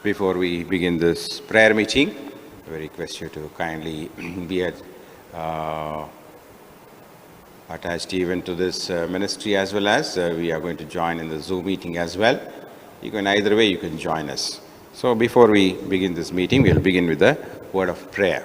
Before we begin this prayer meeting, I request you to kindly be attached even to this ministry, as well as we are going to join in the Zoom meeting as well. You can either way, you can join us. So before we begin this meeting, we'll begin with a word of prayer.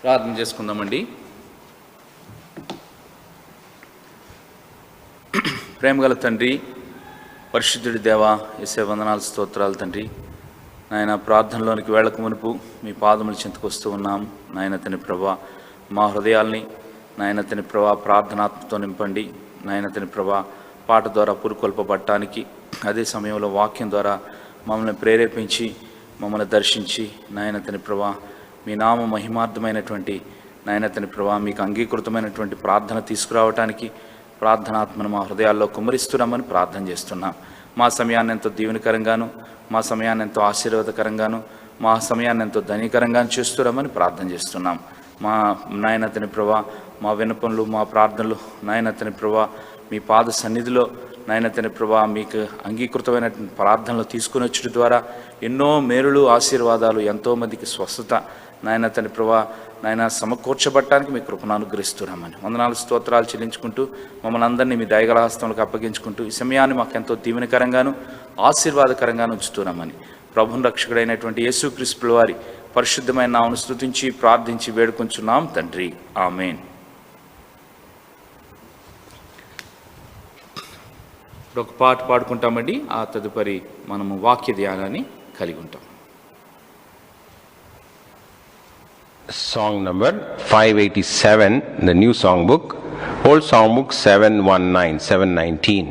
ప్రార్థన చేసుకుందామండి. ప్రేమగల తండ్రి, పరిశుద్ధుడి దేవా, యేసే వందనాలు స్తోత్రాలు తండ్రి. నాయన ప్రార్థనలోనికి వెళ్ళక మునుపు మీ పాదముల చెంతకు వస్తూ ఉన్నాం. నాయన తండ్రి ప్రభా, మా హృదయాల్ని నాయన తండ్రి ప్రభా ప్రార్థనాత్మతో నింపండి. నాయన తండ్రి ప్రభా, పాట ద్వారా పురుకొల్పబడటానికి, అదే సమయంలో వాక్యం ద్వారా మమ్మల్ని ప్రేరేపించి మమ్మల్ని దర్శించి నాయన తండ్రి ప్రభా మీ నామ మహిమార్థమైనటువంటి నాయన తండ్రి ప్రభా మీకు అంగీకృతమైనటువంటి ప్రార్థన తీసుకురావటానికి ప్రార్థనాత్మను మా హృదయాల్లో కుమ్మరిస్తున్నామని ప్రార్థన చేస్తున్నాం. మా సమయాన్ని ఎంతో దీవెనకరంగాను, మా సమయాన్ని ఎంతో ఆశీర్వాదకరంగాను, మా సమయాన్ని ఎంతో ధనికరంగాను చేస్తున్నామని ప్రార్థన చేస్తున్నాం. మా నాయన తండ్రి ప్రభా మా విన్నపములు, మా ప్రార్థనలు నాయన తండ్రి ప్రభా మీ పాద సన్నిధిలో నాయన తండ్రి ప్రభా మీకు అంగీకృతమైనటువంటి ప్రార్థనలు తీసుకుని వచ్చడం ద్వారా ఎన్నో మేలులు, ఆశీర్వాదాలు, ఎంతోమందికి స్వస్థత నాయన తండ్రి ప్రభా నాయన సమకూర్చబట్టడానికి మీ కృపను అనుగ్రహిస్తున్నామని వందనాలు స్తోత్రాలు చెల్లించుకుంటూ మమ్మల్ని అందరినీ మీ దయగల హస్తములకు అప్పగించుకుంటూ ఈ సమయాన్ని మాకు ఎంతో దీవెనకరంగాను ఆశీర్వాదకరంగాను ఉంచుతున్నామని ప్రభుని రక్షకుడైనటువంటి యేసుక్రీస్తు వారి పరిశుద్ధమైన నామమును స్తుతించి ప్రార్థించి వేడుకొంచున్నాం తండ్రి, ఆమేన్. ఇప్పుడు ఒక పాట పాడుకుంటామండి. ఆ తదుపరి మనము వాక్య ధ్యానాన్ని కలిగి ఉంటాం. Song number 587 in the new song book, old song book 719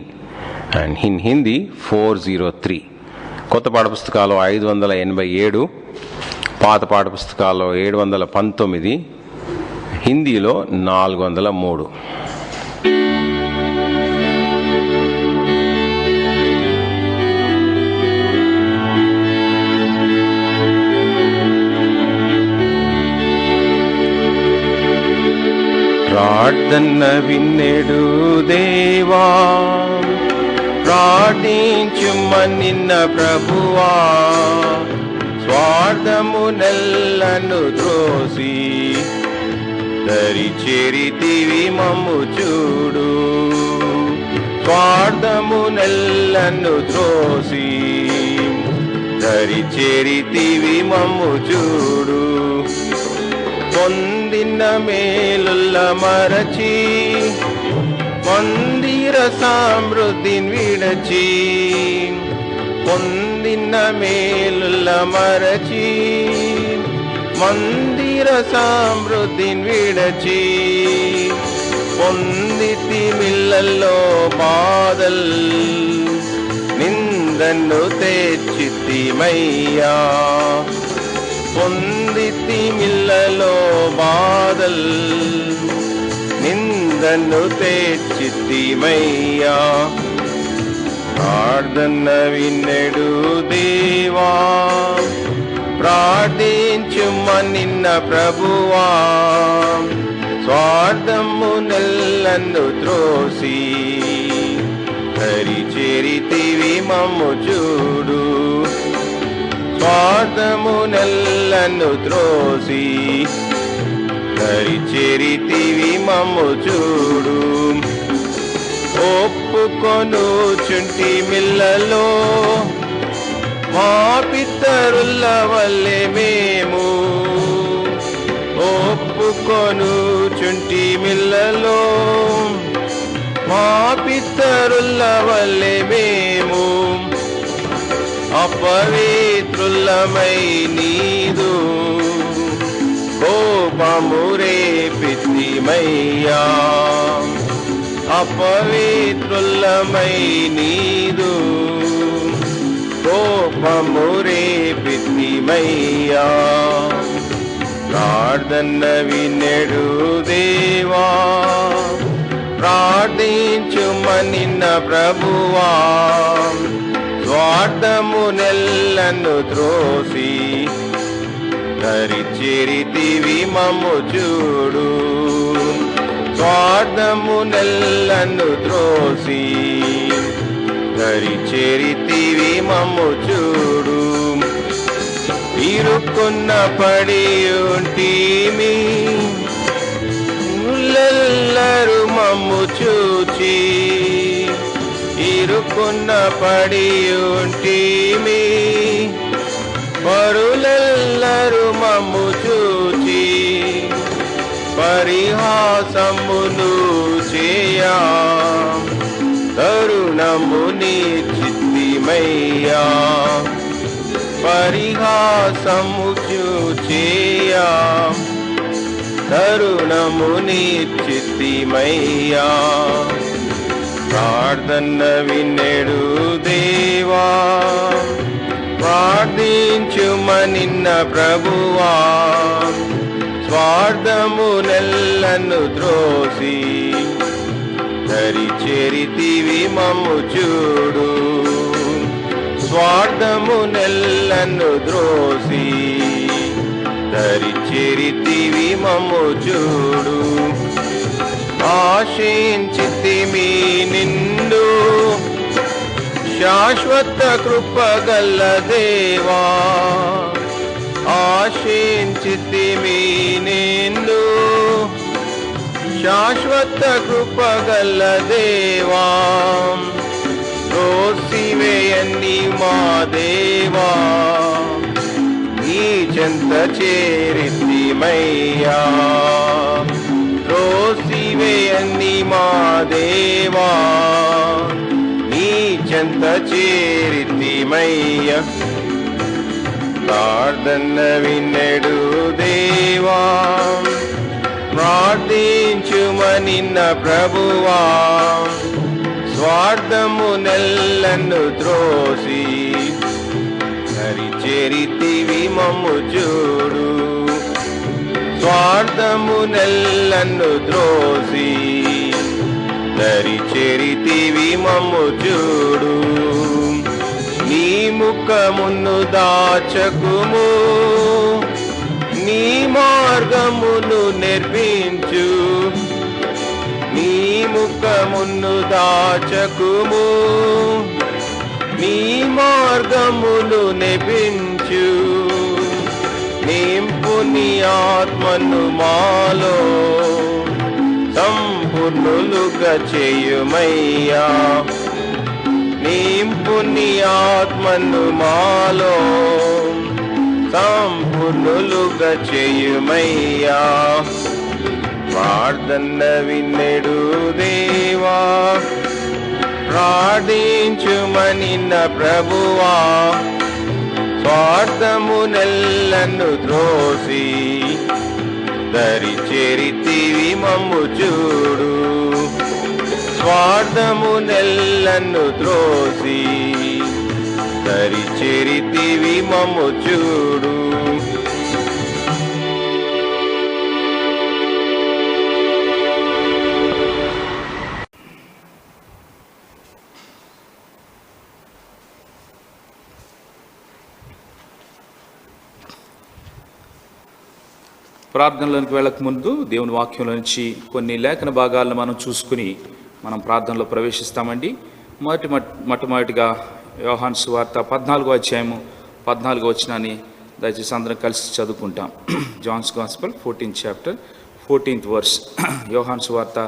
and in Hindi 403. కొత్త పాఠ పుస్తకాలు 587, పాత పాఠ పుస్తకాల్లో 719, హిందీలో 403. ప్రార్థన విన్నెడు దేవా, ప్రార్థించుమనిన్న ప్రభువా, స్వార్థమునెల్లను త్రోసి దరిచేరితివి మమ్ము చూడు. స్వార్థమునెల్లను త్రోసి దరిచేరితివి మమ్ము చూడు. పొందిన మేలుల్ల మరచి మందిర సమృద్ధిని విడచి, పొందిన మేలుల్ల మరచి మందిర సమృద్ధిని విడచి, పొందితి మిల్లల్లో బాధల్ నిందను తెచ్చితిమయ్యా. పొందితి మిల్లలో బాధల్ నిందను తెచ్చితిమయ్యా. ప్రార్థన విన్నెడు దేవా, ప్రార్థించుమనిన్న ప్రభువా, స్వార్థమునెల్లను త్రోసి దరిచేరితివి మమ్ము చూడు. స్వార్థమునెల్లను త్రోసి దరిచేరితివి మమ్ము చూడు. ఒప్పుకొనుచుంటి మిల్లలో మా పితరుల వల్లే మేము, ఒప్పుకొనుచుంటి మిల్లలో మా పితరుల వల్లే మేము, అపవిత్రులమై నీదు కోపము రేపితిమయ్యా. అపవిత్రులమై నీదు కోపము రేపితిమయ్యా. ప్రార్థన వినెడు దేవా, ప్రార్థించుమనిన ప్రభువా, స్వార్థమునెల్లను త్రోసి దరిచేరితివి మమ్ము చూడు. స్వార్థమునెల్లను త్రోసి దరిచేరితివి మమ్ము చూడు. ఇరుక్కున్న పడి ఉంటిమి, ముల్లెల్లరు మమ్ము చూచి. ఇరుక్కున్న పడి ఉంటిమి, పరులెల్లరు మమ్ము చూచి. పరిహాసమును చేయా తరుణముని చిత్తిమయ్యా. పరిహాసము చూచేయా తరుణముని చిత్తిమయ్యా. ప్రార్థన వినెడు దేవా, ప్రార్థించుమనిన్న ప్రభువా, స్వార్థమునెల్లను త్రోసి దరిచేరితివి మమ్ము చూడు. స్వార్థమునెల్లను ద్రోసి దరిచేరితివి మమ్ము చూడు. ఆశించితిమి నిండు శాశ్వత కృపగల దేవా, ఆశించితిమి నిండు శాశ్వత కృపగల దేవా. త్రోసివేయని మా దేవా, నీ చెంత చేరితిమయ్యా. త్రోసివేయని మా దేవా, నీ చెంత చేరితిమయ్యా. ప్రార్థన వినెడు దేవా, ప్రార్థించుమనిన్న ప్రభువా, స్వార్థమునెల్లను త్రోసి దరిచేరితివి మమ్ము చూడు. స్వార్థమునెల్లను త్రోసి దరిచేరితివి మమ్ము చూడు. నీ ముఖమును దాచకుము, నీ మార్గమును నిర్మించు. నీ ముఖమును దాచకుము, నీ మార్గమును నిర్మించు. నింపు నీ ఆత్మను మాలో సంపూర్ణులుగా చేయుమయ్యా. నింపు నీ ఆత్మను మాలో సంపూర్ణులుగా చేయుమయ్యా. ప్రార్థన వినెడు దేవా, ప్రార్థించుమనిన ప్రభువా, స్వార్థమునెల్లను త్రోసి దరిచేరితివి మమ్ము చూడు. స్వార్థమునెల్లను త్రోసి దరిచేరితివి మమ్ము చూడు. ప్రార్థనలోనికి వెళ్ళక ముందు దేవుని వాక్యంలో నుంచి కొన్ని లేఖన భాగాలను మనం చూసుకుని మనం ప్రార్థనలో ప్రవేశిస్తామండి. మొట్టమొదటిగా యోహాను సువార్త 14వ అధ్యాయము 14వ వచనాన్ని దయచేసి అందరం కలిసి చదువుకుంటాం. Johne's gospel 14th chapter 14th verse. యోహాను సువార్త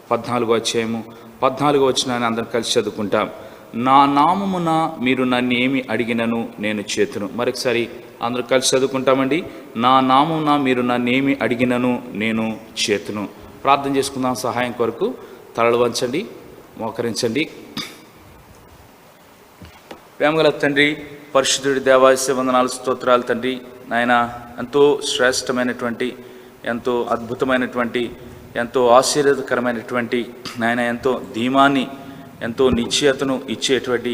14వ అధ్యాయము 14వ వచనాన్ని అందరం కలిసి చదువుకుంటాం. నా నామమున మీరు నన్ను ఏమి అడిగినను నేను చేతును. మరొకసారి అందరూ కలిసి చదువుకుంటామండి. నా నామమున మీరు నన్ను ఏమి అడిగినను నేను చేతును. ప్రార్థన చేసుకుందాం. సహాయం కొరకు తలలు వంచండి, మోకరించండి. ప్రేమగల తండ్రి, పరిశుద్ధుడి దేవాయ వందనాలు, స్తోత్రాలు తండ్రి. నాయన ఎంతో శ్రేష్టమైనటువంటి, ఎంతో అద్భుతమైనటువంటి, ఎంతో ఆశీర్వాదకరమైనటువంటి, నాయన ఎంతో ధీమాన్ని, ఎంతో నిశ్చయతను ఇచ్చేటువంటి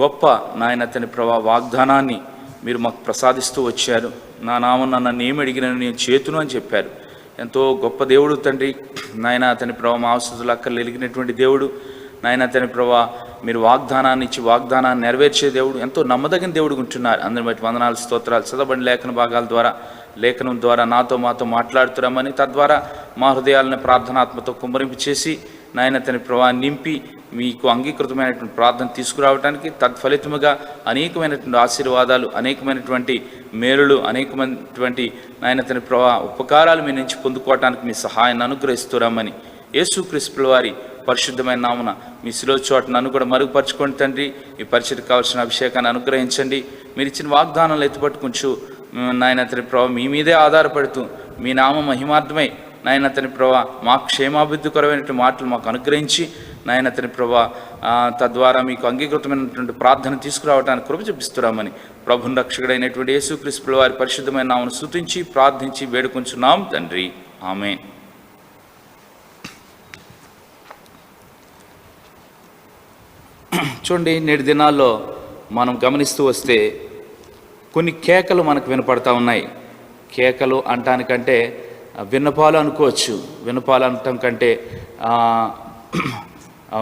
గొప్ప నాయన తని వాగ్దానాన్ని మీరు మాకు ప్రసాదిస్తూ వచ్చారు. నా నామం నన్ను ఏమి అడిగిన నేను చేతును అని చెప్పారు. ఎంతో గొప్ప దేవుడు తండ్రి. నాయన తండ్రి ప్రభా, మా అవసరాలు అక్కర్లు ఎలిగినటువంటి దేవుడు. నాయన తండ్రి ప్రభా, మీరు వాగ్దానాన్ని ఇచ్చి వాగ్దానాన్ని నెరవేర్చే దేవుడు, ఎంతో నమ్మదగిన దేవుడు ఉంటున్నారు. అందరి బట్టి వందనాలు, స్తోత్రాలు. చదవబడిన లేఖన భాగాల ద్వారా, లేఖనం ద్వారా మాతో మాట్లాడుతున్నామని, తద్వారా మా హృదయాలను ప్రార్థనాత్మతో కుమ్మరింపు చేసి నాయన తండ్రి ప్రభా నింపి మీకు అంగీకృతమైనటువంటి ప్రార్థన తీసుకురావడానికి, తత్ఫలితముగా అనేకమైనటువంటి ఆశీర్వాదాలు, అనేకమైనటువంటి మేలులు, అనేకమైనటువంటి నాయన తండ్రి ప్రభా ఉపకారాలు మీ నుంచి పొందుకోవటానికి మీ సహాయాన్ని అనుగ్రహిస్తున్నామని యేసుక్రీస్తు వారి పరిశుద్ధమైన నామమున మీ శిలువ చోట నన్ను కూడా మరుగుపరచుకోండి తండ్రి. ఈ పరిచయకు కావాల్సిన అభిషేకాన్ని అనుగ్రహించండి. మీరు ఇచ్చిన వాగ్దానాలు ఎత్తుపట్టుకుంటూ నాయన తండ్రి ప్రభా మీ మీదే ఆధారపడుతూ మీ నామ మహిమార్థమై నాయన తండ్రి ప్రభా మా క్షేమాభివృద్ధికరమైనటువంటి మాటలు మాకు అనుగ్రహించి నాయన తండ్రి ప్రభా తద్వారా మీకు అంగీకృతమైనటువంటి ప్రార్థన తీసుకురావడానికి కృప చూపిస్తున్నామని ప్రభుని రక్షకుడైనటువంటి యేసుక్రీస్తు వారి పరిశుద్ధమైన నామమును స్తుతించి ప్రార్థించి వేడుకొంచున్నాం తండ్రి. ఆమేన్. చూడండి, నేటి దినాల్లో మనం గమనిస్తూ వస్తే కొన్ని కేకలు మనకు వినపడతా ఉన్నాయి. కేకలు అంటానికంటే విన్నపాలు అనుకోవచ్చు. విన్నపాలు అనటం కంటే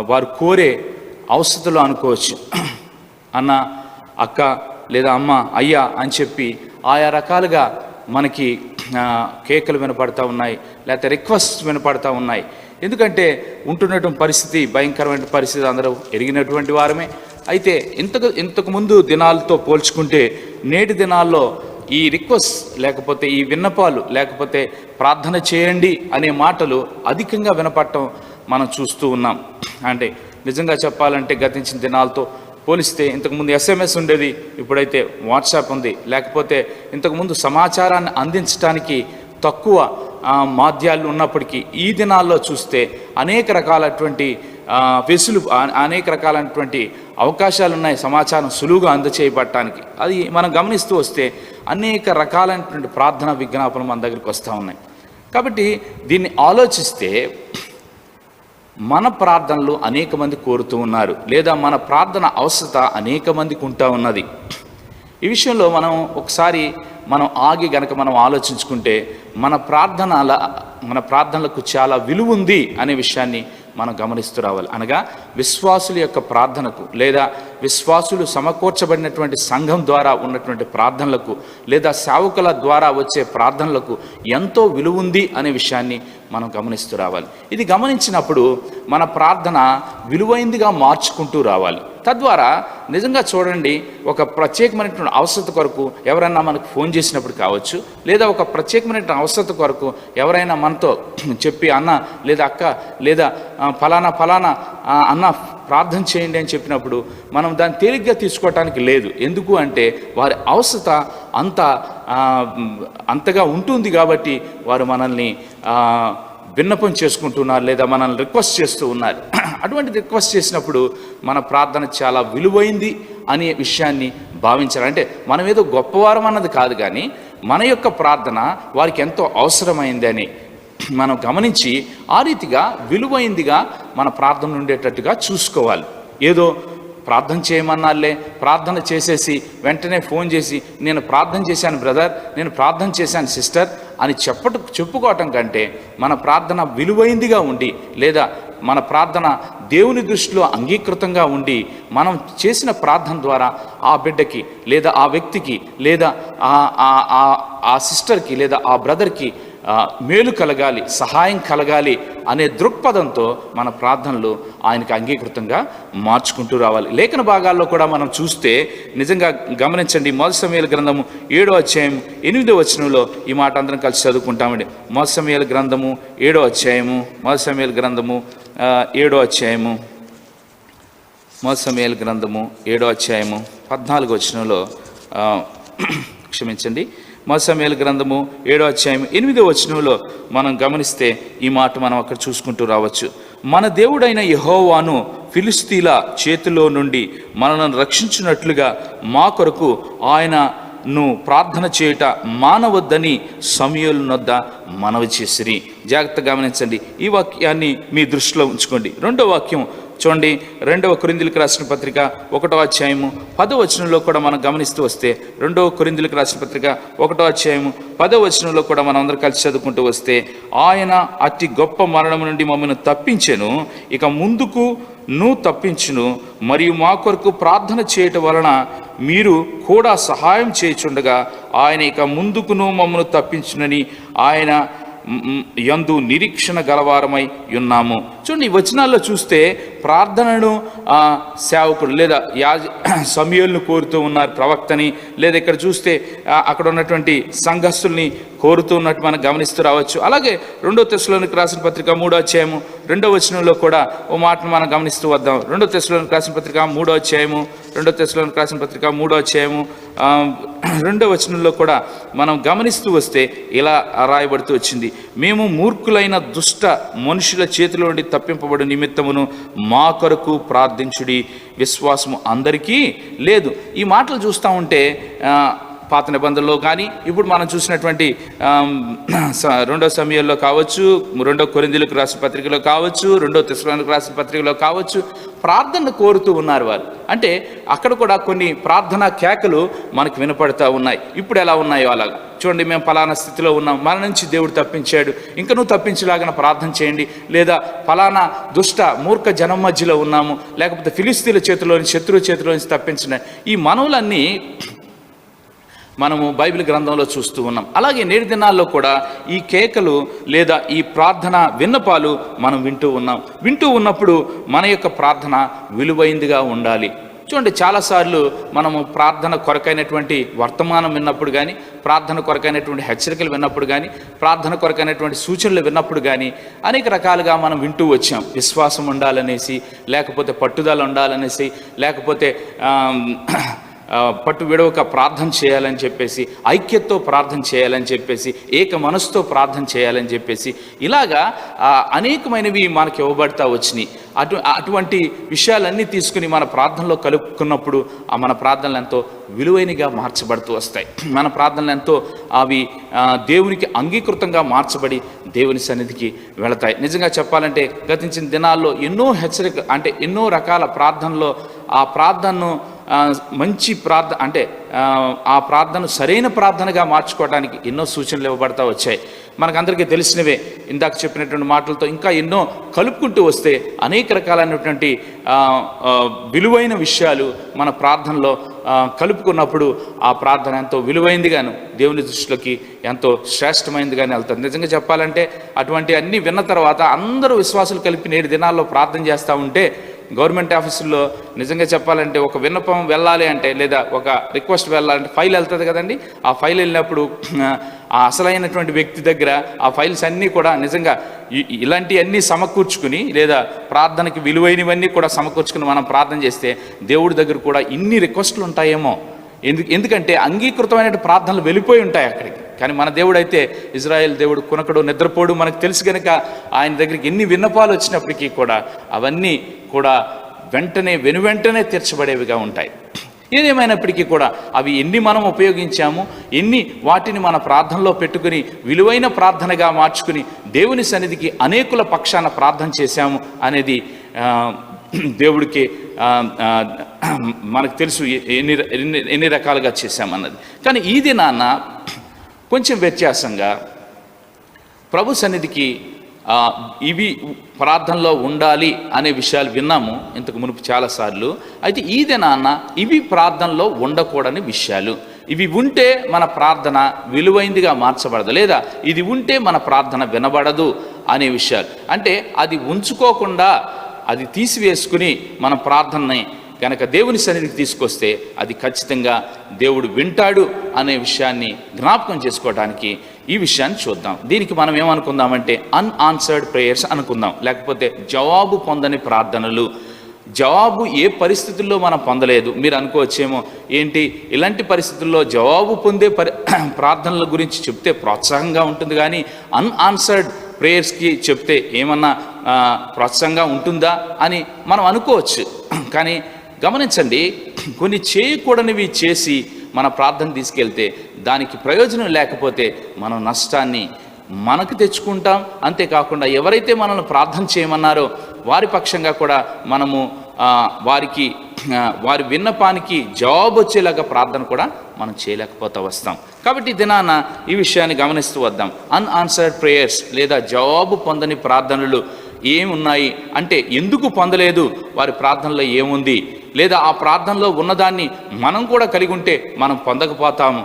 వారు కోరే అవసరాలు అనుకోవచ్చు. అన్న, అక్క లేదా అమ్మ, అయ్యా అని చెప్పి ఆయా రకాలుగా మనకి కేకలు వినపడతా ఉన్నాయి, లేకపోతే రిక్వెస్ట్ వినపడతా ఉన్నాయి. ఎందుకంటే ఉంటున్నటువంటి పరిస్థితి భయంకరమైన పరిస్థితి అందరూ ఎరిగినటువంటి వారమే. అయితే ఇంతకు ముందు దినాలతో పోల్చుకుంటే నేటి దినాల్లో ఈ రిక్వెస్ట్ లేకపోతే ఈ విన్నపాలు లేకపోతే ప్రార్థన చేయండి అనే మాటలు అధికంగా వినపడటం మనం చూస్తూ ఉన్నాం. అంటే నిజంగా చెప్పాలంటే గతించిన దినాలతో పోలిస్తే ఇంతకుముందు SMS ఉండేది, ఇప్పుడైతే వాట్సాప్ ఉంది. లేకపోతే ఇంతకుముందు సమాచారాన్ని అందించడానికి తక్కువ మాధ్యాలు ఉన్నప్పటికీ ఈ దినాల్లో చూస్తే అనేక రకాలైనటువంటి అనేక రకాలైనటువంటి అవకాశాలు ఉన్నాయి సమాచారం సులువుగా అందచేయబడటానికి. అది మనం గమనిస్తూ వస్తే అనేక రకాలైనటువంటి ప్రార్థనా విజ్ఞాపనలు మన దగ్గరికి వస్తూ ఉన్నాయి. కాబట్టి దీన్ని ఆలోచిస్తే మన ప్రార్థనలు అనేక మంది కోరుతూ ఉన్నారు, లేదా మన ప్రార్థన అవసరత అనేక మందికి ఉంటా ఉన్నది. ఈ విషయంలో ఒకసారి మనం ఆగి గనక మనం ఆలోచించుకుంటే మన ప్రార్థనలకు చాలా విలువ ఉంది అనే విషయాన్ని మనం గమనిస్తూ రావాలి. అనగా విశ్వాసుల యొక్క ప్రార్థనకు, లేదా విశ్వాసులు సమకూర్చబడినటువంటి సంఘం ద్వారా ఉన్నటువంటి ప్రార్థనలకు, లేదా సేవకుల ద్వారా వచ్చే ప్రార్థనలకు ఎంతో విలువ ఉంది అనే విషయాన్ని మనం గమనిస్తూ రావాలి. ఇది గమనించినప్పుడు మన ప్రార్థన విలువైందిగా మార్చుకుంటూ రావాలి. తద్వారా నిజంగా చూడండి, ఒక ప్రత్యేకమైనటువంటి అవసరత కొరకు ఎవరైనా మనకు ఫోన్ చేసినప్పుడు కావచ్చు, లేదా ఒక ప్రత్యేకమైనటువంటి అవసరత కొరకు ఎవరైనా మనతో చెప్పి అన్న లేదా అక్క లేదా ఫలానా అన్న ప్రార్థన చేయండి అని చెప్పినప్పుడు మనం దాన్ని తేలిగ్గా తీసుకోవటానికి లేదు. ఎందుకు అంటే వారి అవసరత అంతగా ఉంటుంది కాబట్టి వారు మనల్ని విన్నపం చేసుకుంటున్నారు, లేదా మనల్ని రిక్వెస్ట్ చేస్తూ ఉన్నారు. అటువంటి రిక్వెస్ట్ చేసినప్పుడు మన ప్రార్థన చాలా విలువైంది అనే విషయాన్ని భావించాలి. అంటే మనం ఏదో గొప్పవారం అన్నది కాదు, కానీ మన యొక్క ప్రార్థన వారికి ఎంతో అవసరమైంది అని మనం గమనించి ఆ రీతిగా విలువైందిగా మన ప్రార్థన ఉండేటట్టుగా చూసుకోవాలి. ఏదో ప్రార్థన చేయమన్నాళ్ళే ప్రార్థన చేసేసి వెంటనే ఫోన్ చేసి నేను ప్రార్థన చేశాను బ్రదర్, నేను ప్రార్థన చేశాను సిస్టర్ అని చెప్పుకోవటం కంటే మన ప్రార్థన విలువైందిగా ఉండి, లేదా మన ప్రార్థన దేవుని దృష్టిలో అంగీకృతంగా ఉండి మనం చేసిన ప్రార్థన ద్వారా ఆ బిడ్డకి లేదా ఆ వ్యక్తికి లేదా ఆ సిస్టర్కి లేదా ఆ బ్రదర్కి మేలు కలగాలి, సహాయం కలగాలి అనే దృక్పథంతో మన ప్రార్థనలు ఆయనకు అంగీకృతంగా మార్చుకుంటూ రావాలి. లేఖన భాగాల్లో కూడా మనం చూస్తే నిజంగా గమనించండి. 1 సమూయేలు గ్రంథము 7వ అధ్యాయము 8వ వచనంలో ఈ మాట అందరం కలిసి చదువుకుంటామండి. 1 సమూయేలు గ్రంథము 7వ అధ్యాయము 1 సమూయేలు గ్రంథము 7వ అధ్యాయము 1 సమూయేలు గ్రంథము 7వ అధ్యాయము 14వ వచనంలో క్షమించండి 1 సమూయేలు గ్రంథము 7వ అధ్యాయం 8వ వచనంలో మనం గమనిస్తే ఈ మాట మనం అక్కడ చూసుకుంటూ రావచ్చు. మన దేవుడైన యెహోవాను ఫిలిష్తీయుల చేతిలో నుండి మనల్ని రక్షించినట్లుగా మా కొరకు ఆయనను ప్రార్థన చేయుట మానవద్దని సమూయేలు నొద్ద మనవి చేసిరి. జాగ్రత్తగా గమనించండి. ఈ వాక్యాన్ని మీ దృష్టిలో ఉంచుకోండి. రెండో వాక్యం చూడండి, 2 కొరింథీయులకు రాసిన పత్రిక 1వ అధ్యాయము 10వ వచనంలో కూడా మనం గమనిస్తూ వస్తే, 2 కొరింథీయులకు రాసిన పత్రిక 1వ అధ్యాయము 10వ వచనంలో కూడా మనం అందరం కలిసి చదువుకుంటూ వస్తే, ఆయన అతి గొప్ప మరణం నుండి మమ్మల్ని తప్పించెను, ఇక ముందుకు నువ్వు తప్పించును, మరియు మా కొరకు ప్రార్థన చేయటం వలన మీరు కూడా సహాయం చేయుచుండగా ఆయన ఇక ముందుకును మమ్మల్ని తప్పించునని ఆయన యందు నిరీక్షణ గలవారమై ఉన్నాము. చూడండి, ఈ వచనాల్లో చూస్తే ప్రార్థనను సేవకుడు లేదా సమూయేలును కోరుతూ ఉన్నారు, ప్రవక్తని. లేదా ఇక్కడ చూస్తే అక్కడ ఉన్నటువంటి సంఘస్థుల్ని కోరుతూ ఉన్నట్టు మనం గమనిస్తూ రావచ్చు. అలాగే 2 తెస్సలోనికీయులకు రాసిన పత్రిక 3వ అధ్యాయము 2వ వచనంలో కూడా ఓ మాటను మనం గమనిస్తూ వద్దాం. 2 తెస్సలోనికీయులకు రాసిన పత్రిక 3వ అధ్యాయము 2 తెస్సలోనికీయులకు రాసిన పత్రిక 3వ అధ్యాయము 2వ వచనంలో కూడా మనం గమనిస్తూ వస్తే ఇలా రాయబడుతూ వచ్చింది, మేము మూర్ఖులైన దుష్ట మనుషుల చేతిలో నుండి తప్పింపబడి నిమిత్తమును మా కొరకు ప్రార్థించుడి, విశ్వాసము అందరికీ లేదు. ఈ మాటలు చూస్తూ ఉంటే పాత నిబంధనలో కానీ ఇప్పుడు మనం చూసినటువంటి 2వ సమూయేలులో కావచ్చు, 2 కొరింథీయులకు రాసిన పత్రికలో కావచ్చు, 2 తెస్సలోనికీయులకు రాసిన పత్రికలో కావచ్చు, ప్రార్థన కోరుతూ ఉన్నారు వారు. అంటే అక్కడ కూడా కొన్ని ప్రార్థనా కేకలు మనకు వినపడతా ఉన్నాయి. ఇప్పుడు ఎలా ఉన్నాయో అలాగా చూడండి, మేము ఫలానా స్థితిలో ఉన్నాం, మన నుంచి దేవుడు తప్పించాడు, ఇంకా నువ్వు తప్పించేలాగా ప్రార్థన చేయండి. లేదా ఫలానా దుష్ట మూర్ఖ జనం మధ్యలో ఉన్నాము, లేకపోతే ఫిలిస్తీన్ల చేతిలోని శత్రువు చేతిలోంచి తప్పించిన ఈ మనవులన్నీ మనము బైబిల్ గ్రంథంలో చూస్తూ ఉన్నాం. అలాగే నేటి దినాల్లో కూడా ఈ కేకలు లేదా ఈ ప్రార్థన విన్నపాలు మనం వింటూ ఉన్నప్పుడు మన యొక్క ప్రార్థన విలువైందిగా ఉండాలి. చూడండి, చాలాసార్లు మనము ప్రార్థన కొరకైనటువంటి వర్తమానం విన్నప్పుడు కానీ, ప్రార్థన కొరకైనటువంటి హెచ్చరికలు విన్నప్పుడు కానీ, ప్రార్థన కొరకైనటువంటి సూచనలు విన్నప్పుడు కానీ అనేక రకాలుగా మనం వింటూ వచ్చాం. విశ్వాసం ఉండాలనేసి, లేకపోతే పట్టుదల ఉండాలనేసి, లేకపోతే పట్టు విడవక ప్రార్థన చేయాలని చెప్పేసి, ఐక్యతతో ప్రార్థన చేయాలని చెప్పేసి, ఏక మనసుతో ప్రార్థన చేయాలని చెప్పేసి, ఇలాగా అనేకమైనవి మనకి ఇవ్వబడతా వచ్చినాయి. అటువంటి విషయాలన్నీ తీసుకుని మన ప్రార్థనలో కలుపుకున్నప్పుడు మన ప్రార్థనలు ఎంతో విలువైనగా మార్చబడుతూ వస్తాయి. మన ప్రార్థనలు ఎంతో అవి దేవునికి అంగీకృతంగా మార్చబడి దేవుని సన్నిధికి వెళతాయి. నిజంగా చెప్పాలంటే గతించిన దినాల్లో ఎన్నో హెచ్చరిక అంటే ఎన్నో రకాల ప్రార్థనలో ఆ ప్రార్థనను మంచి అంటే ఆ ప్రార్థన సరైన ప్రార్థనగా మార్చుకోవడానికి ఎన్నో సూచనలు ఇవ్వబడతా వచ్చాయి. మనకందరికీ తెలిసినవే, ఇందాక చెప్పినటువంటి మాటలతో ఇంకా ఎన్నో కలుపుకుంటూ వస్తే అనేక రకాలైనటువంటి విలువైన విషయాలు మన ప్రార్థనలో కలుపుకున్నప్పుడు ఆ ప్రార్థన ఎంతో విలువైందిగాను దేవుని దృష్టిలోకి ఎంతో శ్రేష్టమైనదిగానే వెళ్తుంది. నిజంగా చెప్పాలంటే అటువంటి అన్నీ విన్న తర్వాత అందరూ విశ్వాసులు కలిపి నేటి దినాల్లో ప్రార్థన చేస్తూ ఉంటే, గవర్నమెంట్ ఆఫీసుల్లో నిజంగా చెప్పాలంటే ఒక విన్నపం వెళ్ళాలి అంటే, లేదా ఒక రిక్వెస్ట్ వెళ్ళాలంటే ఫైల్ వెళ్తుంది కదండి. ఆ ఫైల్ వెళ్ళినప్పుడు ఆ అసలైనటువంటి వ్యక్తి దగ్గర ఆ ఫైల్స్ అన్నీ కూడా నిజంగా ఇలాంటివన్నీ సమకూర్చుకుని, లేదా ప్రార్థనకి విలువైనవన్నీ కూడా సమకూర్చుకుని మనం ప్రార్థన చేస్తే దేవుడి దగ్గర కూడా ఇన్ని రిక్వెస్ట్లు ఉంటాయేమో. ఎందుకంటే అంగీకృతమైన ప్రార్థనలు వెళ్ళిపోయి ఉంటాయి అక్కడికి. కానీ మన దేవుడు అయితే ఇజ్రాయెల్ దేవుడు కునకడు నిద్రపోడు మనకు తెలుసు కనుక ఆయన దగ్గరికి ఎన్ని విన్నపాలు వచ్చినప్పటికీ కూడా అవన్నీ కూడా వెంటనే తీర్చబడేవిగా ఉంటాయి. ఏదేమైనప్పటికీ కూడా అవి ఎన్ని మనం ఉపయోగించాము, ఎన్ని వాటిని మన ప్రార్థనలో పెట్టుకుని విలువైన ప్రార్థనగా మార్చుకుని దేవుని సన్నిధికి అనేకుల పక్షాన ప్రార్థన చేశాము అనేది దేవుడికి మనకు తెలుసు ఎన్ని రకాలుగా చేశామన్నది. కానీ ఈ దినాన కొంచెం వ్యత్యాసంగా ప్రభు సన్నిధికి ఇవి ప్రార్థనలో ఉండాలి అనే విషయాలు విన్నాము ఇంతకు మునుపు చాలాసార్లు. అయితే ఈ దినాన ఇవి ప్రార్థనలో ఉండకూడని విషయాలు, ఇవి ఉంటే మన ప్రార్థన విలువైందిగా మార్చబడదు, లేదా ఇది ఉంటే మన ప్రార్థన వినబడదు అనే విషయాలు. అంటే అది ఉంచుకోకుండా అది తీసివేసుకుని మన ప్రార్థనని కనుక దేవుని సన్నిధికి తీసుకొస్తే అది ఖచ్చితంగా దేవుడు వింటాడు అనే విషయాన్ని జ్ఞాపకం చేసుకోవడానికి ఈ విషయాన్ని చూద్దాం. దీనికి మనం ఏమనుకుందామంటే అన్ఆన్సర్డ్ ప్రేయర్స్ అనుకుందాం, లేకపోతే జవాబు పొందని ప్రార్థనలు. జవాబు ఏ పరిస్థితుల్లో మనం పొందలేదు. మీరు అనుకోవచ్చేమో, ఏంటి ఇలాంటి పరిస్థితుల్లో జవాబు పొందే ప్రార్థనల గురించి చెప్తే ప్రోత్సాహంగా ఉంటుంది, కానీ అన్ఆన్సర్డ్ ప్రేయర్స్కి చెప్తే ఏమన్నా ప్రోత్సాహంగా ఉంటుందా అని మనం అనుకోవచ్చు. కానీ గమనించండి, కొన్ని చేయకూడనివి చేసి మన ప్రార్థన తీసుకెళ్తే దానికి ప్రయోజనం లేకపోతే మనం నష్టాన్ని మనకు తెచ్చుకుంటాం. అంతేకాకుండా ఎవరైతే మనల్ని ప్రార్థన చేయమన్నారో వారి పక్షంగా కూడా మనము వారి విన్నపానికి జవాబు వచ్చేలాగా ప్రార్థన కూడా మనం చేయలేకపోతూ వస్తాం. కాబట్టి దినాన ఈ విషయాన్ని గమనిస్తూ వద్దాం. అన్ఆన్సర్డ్ ప్రేయర్స్ లేదా జవాబు పొందని ప్రార్థనలు ఏమున్నాయి అంటే ఎందుకు పొందలేదు, వారి ప్రార్థనలో ఏముంది, లేదా ఆ ప్రార్థనలో ఉన్నదాన్ని మనం కూడా కలిగి ఉంటే మనం పొందకపోతాము.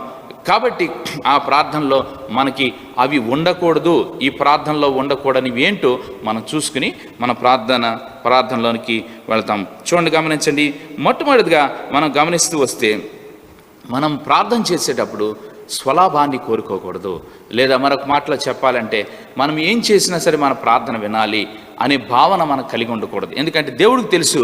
కాబట్టి ఆ ప్రార్థనలో మనకి అవి ఉండకూడదు, ఈ ప్రార్థనలో ఉండకూడనివి ఏంటో మనం చూసుకుని మన ప్రార్థనలోనికి వెళ్తాం. చూడండి, గమనించండి. మొట్టమొదటిగా మనం గమనిస్తూ వస్తే మనం ప్రార్థన చేసేటప్పుడు స్వలాభాన్ని కోరుకోకూడదు. లేదా మరొక మాటలో చెప్పాలంటే మనం ఏం చేసినా సరే మన ప్రార్థన వినాలి అనే భావన మనకు కలిగి ఉండకూడదు. ఎందుకంటే దేవుడికి తెలుసు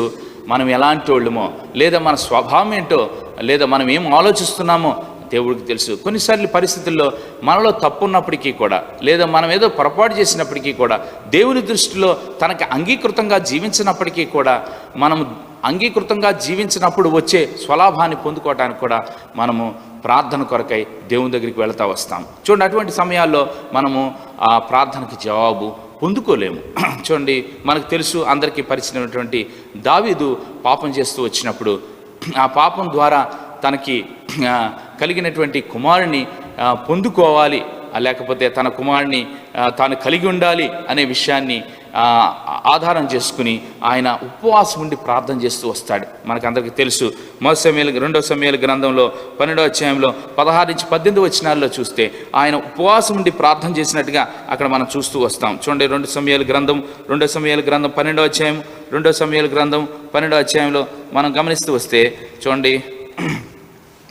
మనం ఎలాంటి వాళ్ళమో, లేదా మన స్వభావం ఏంటో, లేదా మనం ఏం ఆలోచిస్తున్నామో దేవుడికి తెలుసు. కొన్నిసార్లు పరిస్థితుల్లో మనలో తప్పు ఉన్నప్పటికీ కూడా, లేదా మనం ఏదో పొరపాటు చేసినప్పటికీ కూడా, దేవుని దృష్టిలో తనకి అంగీకృతంగా జీవించినప్పటికీ కూడా, మనం అంగీకృతంగా జీవించినప్పుడు వచ్చే స్వలాభాన్ని పొందుకోవడానికి కూడా మనము ప్రార్థన కొరకై దేవుని దగ్గరికి వెళతా వస్తాం. చూడండి, అటువంటి సమయాల్లో మనము ఆ ప్రార్థనకి జవాబు పొందుకోలేము. చూడండి, మనకు తెలుసు, అందరికీ పరిచినటువంటి దావీదు పాపం చేస్తూ వచ్చినప్పుడు ఆ పాపం ద్వారా తనకి కలిగినటువంటి కుమారుని పొందుకోవాలి, లేకపోతే తన కుమారుని తాను కలిగి ఉండాలి అనే విషయాన్ని ఆధారం చేసుకుని ఆయన ఉపవాసం ఉండి ప్రార్థన చేస్తూ వస్తాడు. మనకందరికీ తెలుసు. 2 సమూయేలు గ్రంథంలో 12వ అధ్యాయంలో 16-18 వచనాల్లో చూస్తే ఆయన ఉపవాసం ఉండి ప్రార్థన చేసినట్టుగా అక్కడ మనం చూస్తూ వస్తాం. చూడండి, 2 సమూయేలు గ్రంథం 12వ అధ్యాయం 2 సమూయేలు గ్రంథం 12వ అధ్యాయంలో మనం గమనిస్తూ వస్తే చూడండి,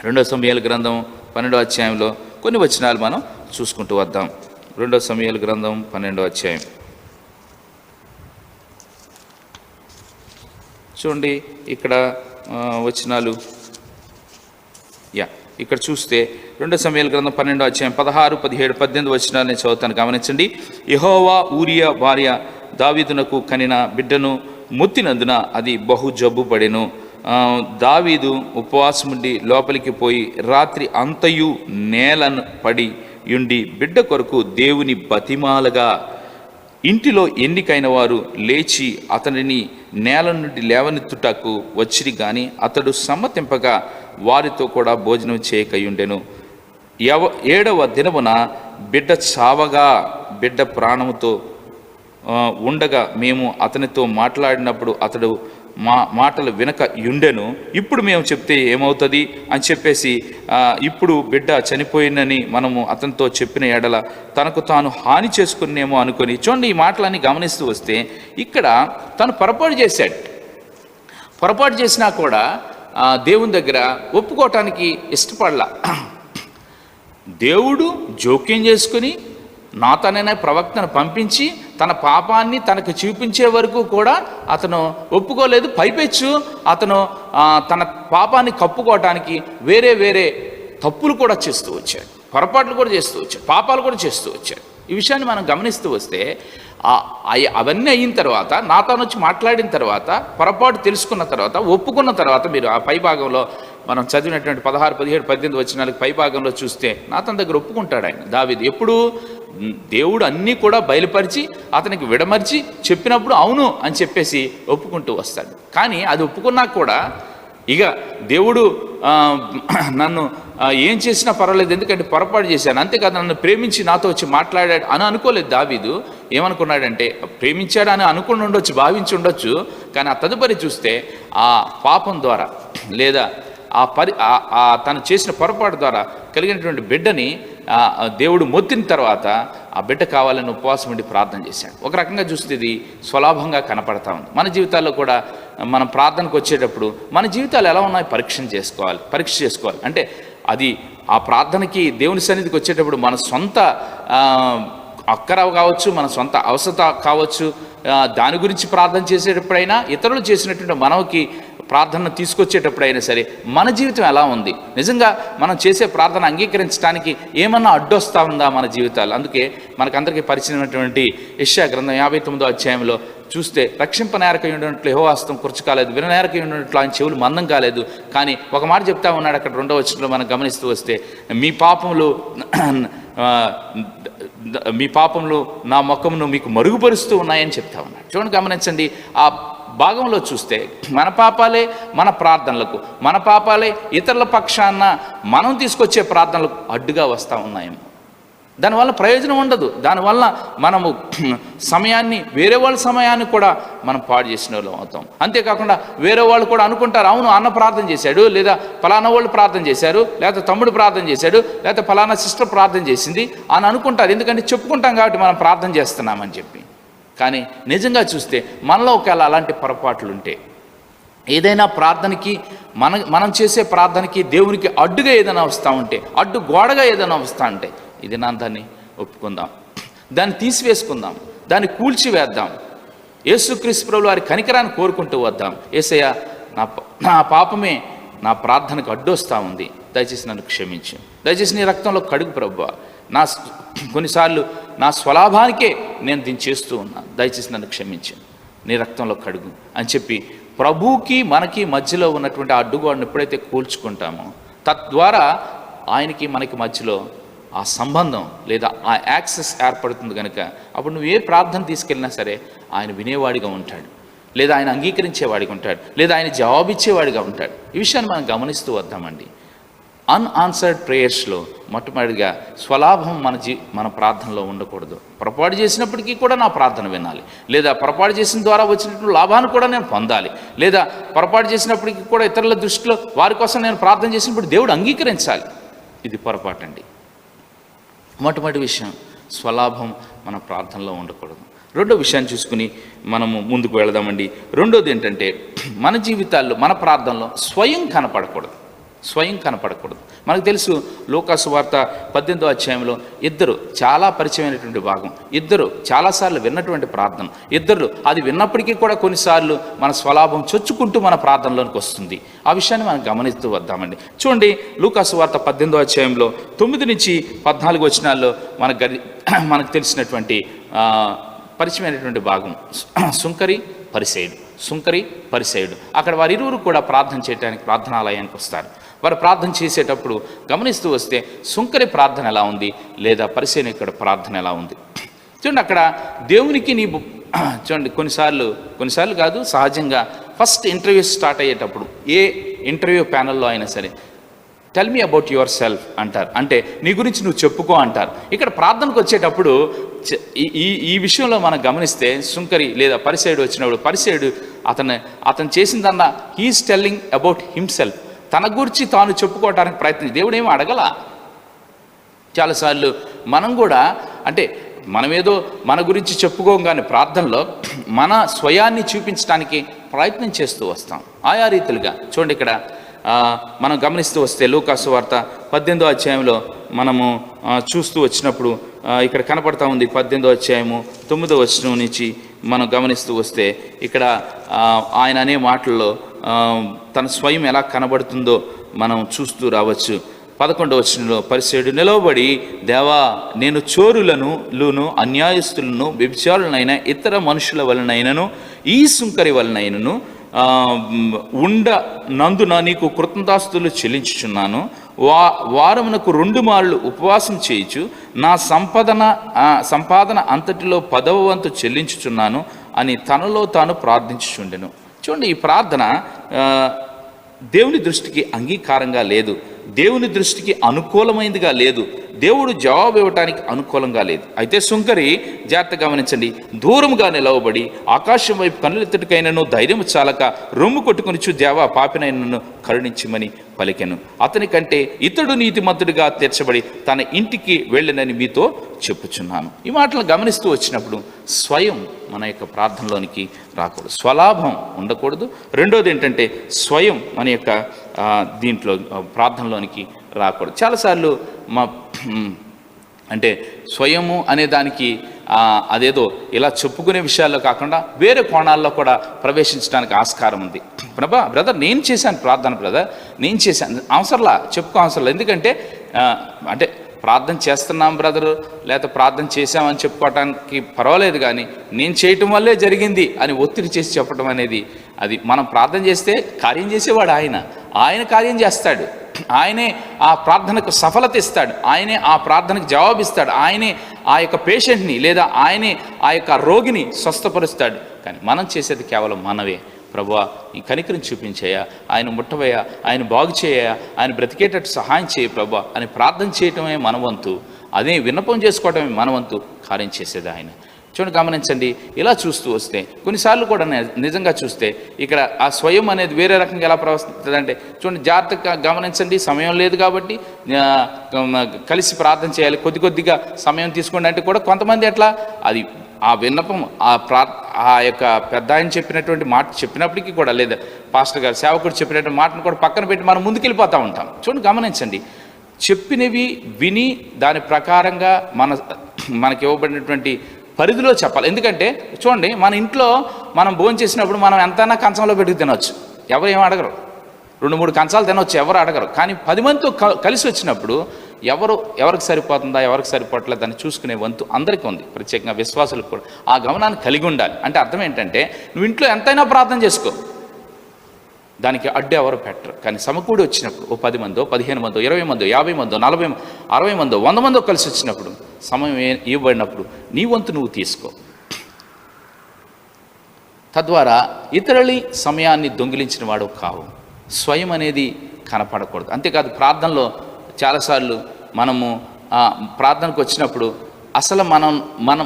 2 సమూయేలు గ్రంథం 12వ అధ్యాయంలో కొన్ని వచనాలు మనం చూసుకుంటూ వద్దాం. 2 సమూయేలు గ్రంథం 12వ అధ్యాయం చూడండి, ఇక్కడ వచనాలు ఇక్కడ చూస్తే 2 సమూయేలు గ్రంథం 12వ అధ్యాయం 16, 17, 18 వచనాలు నేను చదువుతాను, గమనించండి. యెహోవా ఊరియా భార్య దావీదునకు కనిన బిడ్డను మొత్తినందున అది బహు జబ్బు పడెను. దావీదు ఉపవాసముండి లోపలికి పోయి రాత్రి అంతయు నేలను పడి ఉండి బిడ్డ కొరకు దేవుని బతిమాలగా ఇంటిలో ఎన్నికైన వారు లేచి అతనిని నేల నుండి లేవనెత్తుటకు వచ్చిరి గాని అతడు సమ్మతింపగా వారితో కూడా భోజనం చేయకయుండెను. 7వ దినమున బిడ్డ చావగా బిడ్డ ప్రాణముతో ఉండగా మేము అతనితో మాట్లాడినప్పుడు అతడు మా మాటలు వినక యుండెను. ఇప్పుడు మేము చెప్తే ఏమవుతుంది అని చెప్పేసి ఇప్పుడు బిడ్డ చనిపోయిందని మనము అతనితో చెప్పిన ఎడల తనకు తాను హాని చేసుకునేమో అనుకొని. చూడండి, ఈ మాటలన్నీ గమనిస్తూ వస్తే ఇక్కడ తను పొరపాటు చేశాడు. పొరపాటు చేసినా కూడా దేవుని దగ్గర ఒప్పుకోవటానికి ఇష్టపడలా. దేవుడు జోక్యం చేసుకుని నాతనైనా ప్రవక్తను పంపించి తన పాపాన్ని తనకు చూపించే వరకు కూడా అతను ఒప్పుకోలేదు. పైపెచ్చు అతను తన పాపాన్ని కప్పుకోవటానికి వేరే తప్పులు కూడా చేస్తూ వచ్చాడు, పొరపాట్లు కూడా చేస్తూ వచ్చాడు, పాపాలు కూడా చేస్తూ వచ్చాడు. ఈ విషయాన్ని మనం గమనిస్తూ వస్తే అవన్నీ అయిన తర్వాత, నాతోను వచ్చి మాట్లాడిన తర్వాత, పొరపాటు తెలుసుకున్న తర్వాత, ఒప్పుకున్న తర్వాత, మీరు ఆ పై భాగంలో మనం చదివినటువంటి 16, 17, 18 వచనాలకు పై భాగంలో చూస్తే నాతన్ దగ్గర ఒప్పుకుంటాడు ఆయన దావీదు. ఎప్పుడు దేవుడు అన్నీ కూడా బయలుపరిచి అతనికి విడమర్చి చెప్పినప్పుడు అవును అని చెప్పేసి ఒప్పుకుంటూ వస్తాడు. కానీ అది ఒప్పుకున్నా కూడా ఇక దేవుడు నన్ను ఏం చేసినా పర్వాలేదు, ఎందుకంటే పొరపాటు చేశాను, అంతేకాదు నన్ను ప్రేమించి నాతో వచ్చి మాట్లాడాడు అని అనుకోలేదు దావీదు. ఏమనుకున్నాడంటే, ప్రేమించాడు అని అనుకుని ఉండొచ్చు, భావించి ఉండొచ్చు, కానీ ఆ తదుపరి చూస్తే ఆ పాపం ద్వారా లేదా తను చేసిన పొరపాటు ద్వారా కలిగినటువంటి బిడ్డని దేవుడు మొత్తిన తర్వాత ఆ బిడ్డ కావాలని ఉపవాసం ఉండి ప్రార్థన చేశాడు. ఒక రకంగా చూస్తే ఇది స్వలాభంగా కనపడతా ఉంది. మన జీవితాల్లో కూడా మనం ప్రార్థనకు వచ్చేటప్పుడు మన జీవితాలు ఎలా ఉన్నాయో పరీక్ష చేసుకోవాలి. అంటే అది ఆ ప్రార్థనకి దేవుని సన్నిధికి వచ్చేటప్పుడు మన సొంత అక్కర కావచ్చు, మన సొంత అవసరత కావచ్చు, దాని గురించి ప్రార్థన చేసేటప్పుడైనా, ఇతరులు చేసినటువంటి మనకి ప్రార్థన తీసుకొచ్చేటప్పుడైనా సరే మన జీవితం ఎలా ఉంది, నిజంగా మనం చేసే ప్రార్థన అంగీకరించడానికి ఏమన్నా అడ్డొస్తా ఉందా మన జీవితాలు. అందుకే మనకందరికీ పరిచయమైనటువంటి యెషయా గ్రంథం 59వ అధ్యాయంలో చూస్తే, రక్షింపనేరకై ఉండినట్లు యెహోవా హస్తం కుర్చీ కాలేదు, విననేరకై ఉండినట్లు ఆయన చెవులు మందం కాలేదు. కానీ ఒక మాట చెప్తా ఉన్నాడు అక్కడ 2వ వచనంలో మనం గమనిస్తూ వస్తే, మీ పాపములు మీ పాపములు నా ముఖమును మీకు మరుగుపరుస్తూ ఉన్నాయని చెప్తా ఉన్నాడు. చూడండి, గమనించండి, ఆ భాగంలో చూస్తే మన పాపాలే మన ప్రార్థనలకు, మన పాపాలే ఇతరుల పక్షాన మనం తీసుకొచ్చే ప్రార్థనలకు అడ్డుగా వస్తూ ఉన్నాయేమో. దానివల్ల ప్రయోజనం ఉండదు. దానివల్ల మనము సమయాన్ని, వేరే వాళ్ళ సమయాన్ని కూడా మనం పాడు చేసిన వాళ్ళం అవుతాం. అంతేకాకుండా వేరే వాళ్ళు కూడా అనుకుంటారు, అవును అన్న ప్రార్థన చేశాడు, లేదా ఫలానా వాళ్ళు ప్రార్థన చేశారు, లేదా తమ్ముడు ప్రార్థన చేశాడు, లేదా ఫలానా సిస్టర్ ప్రార్థన చేసింది అని అనుకుంటారు. ఎందుకంటే చెప్పుకుంటాం కాబట్టి మనం ప్రార్థన చేస్తున్నామని చెప్పి. కానీ నిజంగా చూస్తే మనలో ఒకవేళ అలాంటి పొరపాట్లు ఉంటే, ఏదైనా ప్రార్థనకి మనం చేసే ప్రార్థనకి దేవునికి అడ్డుగా ఏదైనా వస్తూ ఉంటే, అడ్డు గోడగా ఏదైనా వస్తూ ఉంటే, ఇది నా దాన్ని ఒప్పుకుందాం, దాన్ని తీసివేసుకుందాం, దాన్ని కూల్చివేద్దాం. యేసుక్రీస్తు ప్రభువు వారి కనికరాన్ని కోరుకుంటూ వద్దాం. యేసయ్య, నా పాపమే నా ప్రార్థనకు అడ్డు వస్తూ ఉంది, దయచేసి నన్ను క్షమించు, దయచేసి నీ రక్తంలో కడుగు ప్రభువా, కొన్నిసార్లు నా స్వలాభానికే నేను దీన్ని చేస్తూ ఉన్నా, దయచేసి నన్ను క్షమించు, నీ రక్తంలో కడుగు అని చెప్పి ప్రభువుకి మనకి మధ్యలో ఉన్నటువంటి అడ్డుగోడను ఎప్పుడైతే కూల్చుకుంటామో, తద్వారా ఆయనకి మనకి మధ్యలో ఆ సంబంధం లేదా ఆ యాక్సెస్ ఏర్పడుతుంది. కనుక అప్పుడు నువ్వు ఏ ప్రార్థన తీసుకెళ్ళినా సరే ఆయన వినేవాడిగా ఉంటాడు, లేదా ఆయన అంగీకరించేవాడిగా ఉంటాడు, లేదా ఆయన జవాబిచ్చేవాడిగా ఉంటాడు. ఈ విషయాన్ని మనం గమనిస్తూ వద్దామండి. అన్ఆన్సర్డ్ ప్రేయర్స్లో మొట్టమొదటిగా స్వలాభం మన ప్రార్థనలో ఉండకూడదు. పొరపాటు చేసినప్పటికీ కూడా నా ప్రార్థన వినాలి, లేదా పొరపాటు చేసిన ద్వారా వచ్చినటువంటి లాభాన్ని కూడా నేను పొందాలి, లేదా పొరపాటు చేసినప్పటికీ కూడా ఇతరుల దృష్టిలో వారి కోసం నేను ప్రార్థన చేసినప్పుడు దేవుడు అంగీకరించాలి. ఇది పొరపాటు అండి. మొట్టమొదటి విషయం, స్వలాభం మన ప్రార్థనలో ఉండకూడదు. రెండో విషయాన్ని చూసుకుని మనము ముందుకు వెళదామండి. రెండోది ఏంటంటే, మన జీవితాల్లో మన ప్రార్థనలో స్వయం కనపడకూడదు. మనకు తెలుసు, లూకా సువార్త 18వ అధ్యాయంలో ఇద్దరు, చాలా పరిచయమైనటువంటి భాగం, ఇద్దరు చాలాసార్లు విన్నటువంటి ప్రార్థన, ఇద్దరు అది విన్నప్పటికీ కూడా కొన్నిసార్లు మన స్వలాభం చొచ్చుకుంటూ మన ప్రార్థనలోనికి వస్తుంది. ఆ విషయాన్ని మనం గమనిస్తూ వద్దామండి. చూడండి, లూకా సువార్త 18వ అధ్యాయంలో 9 నుంచి 14 వచనాల్లో మనకు తెలిసినటువంటి పరిచయమైనటువంటి భాగం, సుంకరి పరిసయుడు. అక్కడ వారిరువురు కూడా ప్రార్థన చేయడానికి ప్రార్థనాలయానికి వస్తారు. వారు ప్రార్థన చేసేటప్పుడు గమనిస్తూ వస్తే సుంకరి ప్రార్థన ఎలా ఉంది, లేదా పరిసయుని ఇక్కడ ప్రార్థన ఎలా ఉంది. చూడండి, అక్కడ దేవునికి చూడండి, కొన్నిసార్లు కాదు, సహజంగా ఫస్ట్ ఇంటర్వ్యూ స్టార్ట్ అయ్యేటప్పుడు ఏ ఇంటర్వ్యూ ప్యానల్లో అయినా సరే, tell me about your self అంటారు, అంటే నీ గురించి నువ్వు చెప్పుకో అంటారు. ఇక్కడ ప్రార్థనకు వచ్చేటప్పుడు ఈ విషయంలో మనం గమనిస్తే, సుంకరి లేదా పరిసయుడు వచ్చినప్పుడు పరిసయుడు అతను చేసిందన్నా హీఈస్ టెల్లింగ్ అబౌట్ హిమ్సెల్ఫ్, తన గురించి తాను చెప్పుకోవడానికి ప్రయత్నం. దేవుడు ఏమీ అడగల. చాలాసార్లు మనం కూడా, అంటే మనమేదో మన గురించి చెప్పుకోగానే ప్రార్థనలో మన స్వయాన్ని చూపించడానికి ప్రయత్నం చేస్తూ వస్తాం. ఆయా రీతిలుగా చూడండి, ఇక్కడ మనం గమనిస్తూ వస్తే లూకా సువార్త 18వ అధ్యాయంలో మనము చూస్తూ వచ్చినప్పుడు ఇక్కడ కనపడతా ఉంది. 18వ అధ్యాయము 9వ వచనం నుంచి మనం గమనిస్తూ వస్తే ఇక్కడ ఆయన అనే మాటల్లో తన స్వయం ఎలా కనబడుతుందో మనం చూస్తూ రావచ్చు. 11వ వచనంలో, పరిసయుడు నిలవబడి, దేవా, నేను చోరులను అన్యాయస్తులను వ్యభిచారులనైనా ఇతర మనుషుల వలనైనను ఈ సుంకరి వలనైనను నందున నీకు కృతజ్ఞతాస్తుతులు చెల్లించుచున్నాను. వారమునకు 2 మార్లు ఉపవాసం చేయుచు నా సంపాదన అంతటిలో 10వ వంతు చెల్లించుచున్నాను అని తనలో తాను ప్రార్థించుచుండెను. చూడండి, ఈ ప్రార్థన దేవుని దృష్టికి అంగీకారంగా లేదు, దేవుని దృష్టికి అనుకూలమైనదిగా లేదు, దేవుడు జవాబు ఇవ్వటానికి అనుకూలంగా లేదు. అయితే సుంకరి, జాగ్రత్త గమనించండి, దూరముగా నిలవబడి ఆకాశం వైపు కన్నులెత్తుటికైనను ధైర్యము చాలక రొమ్ము కొట్టుకునిచు, దేవా, పాపినైనను కరుణించమని పలికెను. అతని కంటే ఇతడు నీతిమంతుడిగా తీర్చబడి తన ఇంటికి వెళ్ళనని మీతో చెప్పుచున్నాను. ఈ మాటలు గమనిస్తూ వచ్చినప్పుడు స్వయం మన యొక్క ప్రార్థనలోనికి రాకూడదు, స్వలాభం ఉండకూడదు. రెండోది ఏంటంటే, స్వయం మన యొక్క దీంట్లో ప్రార్థనలోనికి రాకూడదు. చాలాసార్లు అంటే స్వయము అనే దానికి అదేదో ఇలా చెప్పుకునే విషయాల్లో కాకుండా వేరే కోణాల్లో కూడా ప్రవేశించడానికి ఆస్కారం ఉంది. బ్రదర్ నేను చేశాను ప్రార్థన, నేను చేశాను, అవసరంలా చెప్పుకో అవసరంలా. ఎందుకంటే అంటే ప్రార్థన చేస్తున్నాం బ్రదరు, లేకపోతే ప్రార్థన చేశామని చెప్పుకోవటానికి పర్వాలేదు, కానీ నేను చేయటం వల్లే జరిగింది అని ఒత్తిడి చేసి చెప్పడం అనేది, అది మనం ప్రార్థన చేస్తే కార్యం చేసేవాడు ఆయన కార్యం చేస్తాడు. ఆయనే ఆ ప్రార్థనకు సఫలత ఇస్తాడు, ఆయనే ఆ ప్రార్థనకు జవాబిస్తాడు, ఆయనే ఆ యొక్క పేషెంట్ని లేదా ఆయనే ఆ యొక్క రోగిని స్వస్థపరుస్తాడు. కానీ మనం చేసేది కేవలం మనవే. ప్రభువా, ఈ కనికరం చూపించేయా, ఆయన ముట్టవయ్యా, ఆయన బాగు చేయా, ఆయన బ్రతికేటట్టు సహాయం చేయ ప్రభువా అని ప్రార్థన చేయటమే మన వంతు, అదే విన్నపం చేసుకోవటమే మన వంతు. కార్యం చేసేది ఆయన. చూడండి, గమనించండి. ఇలా చూస్తూ వస్తే కొన్నిసార్లు కూడా నిజంగా చూస్తే ఇక్కడ ఆ స్వయం అనేది వేరే రకంగా ఎలా ప్రవర్తిస్తుంది అంటే, చూడండి జాగ్రత్తగా గమనించండి. సమయం లేదు కాబట్టి కలిసి ప్రార్థన చేయాలి, కొద్ది కొద్దిగా సమయం తీసుకోండి అంటే కూడా కొంతమంది ఎట్లా అది ఆ విన్నపం ఆ యొక్క పెద్ద ఆయన చెప్పినటువంటి మాట చెప్పినప్పటికీ కూడా, లేదా పాస్టర్ గారు సేవకుడు చెప్పినటువంటి మాటను కూడా పక్కన పెట్టి మనం ముందుకెళ్ళిపోతూ ఉంటాం. చూడండి, గమనించండి. చెప్పినవి విని దాని ప్రకారంగా మనకి ఇవ్వబడినటువంటి పరిధిలో చెప్పాలి. ఎందుకంటే చూడండి, మన ఇంట్లో మనం భోజనం చేసినప్పుడు మనం ఎంతైనా కంచంలో పెట్టుకు తినవచ్చు, ఎవరు ఏం అడగరు. 2-3 కంచాలు తినవచ్చు, ఎవరు అడగరు. కానీ 10 మందితో కలిసి వచ్చినప్పుడు ఎవరికి సరిపోతుందా, ఎవరికి సరిపోవట్లేదు అని చూసుకునే వంతు అందరికీ ఉంది, ప్రత్యేకంగా విశ్వాసులకు కూడా. ఆ గమనాన్ని కలిగి ఉండాలి. అంటే అర్థం ఏంటంటే, నువ్వు ఇంట్లో ఎంతైనా ప్రార్థన చేసుకో, దానికి అడ్డు ఎవరు పెట్టరు. కానీ సమకూడి వచ్చినప్పుడు ఓ 10 మందో 15 మందో 20 మందో 50 మందో 40 60 మందో 100 మందో కలిసి వచ్చినప్పుడు, సమయం ఇవ్వబడినప్పుడు నీ వంతు నువ్వు తీసుకో. తద్వారా ఇతరుల సమయాన్ని దొంగిలించిన వాడు కావు. స్వయం అనేది కనపడకూడదు. అంతేకాదు, ప్రార్థనలో చాలాసార్లు మనము ప్రార్థనకు వచ్చినప్పుడు అసలు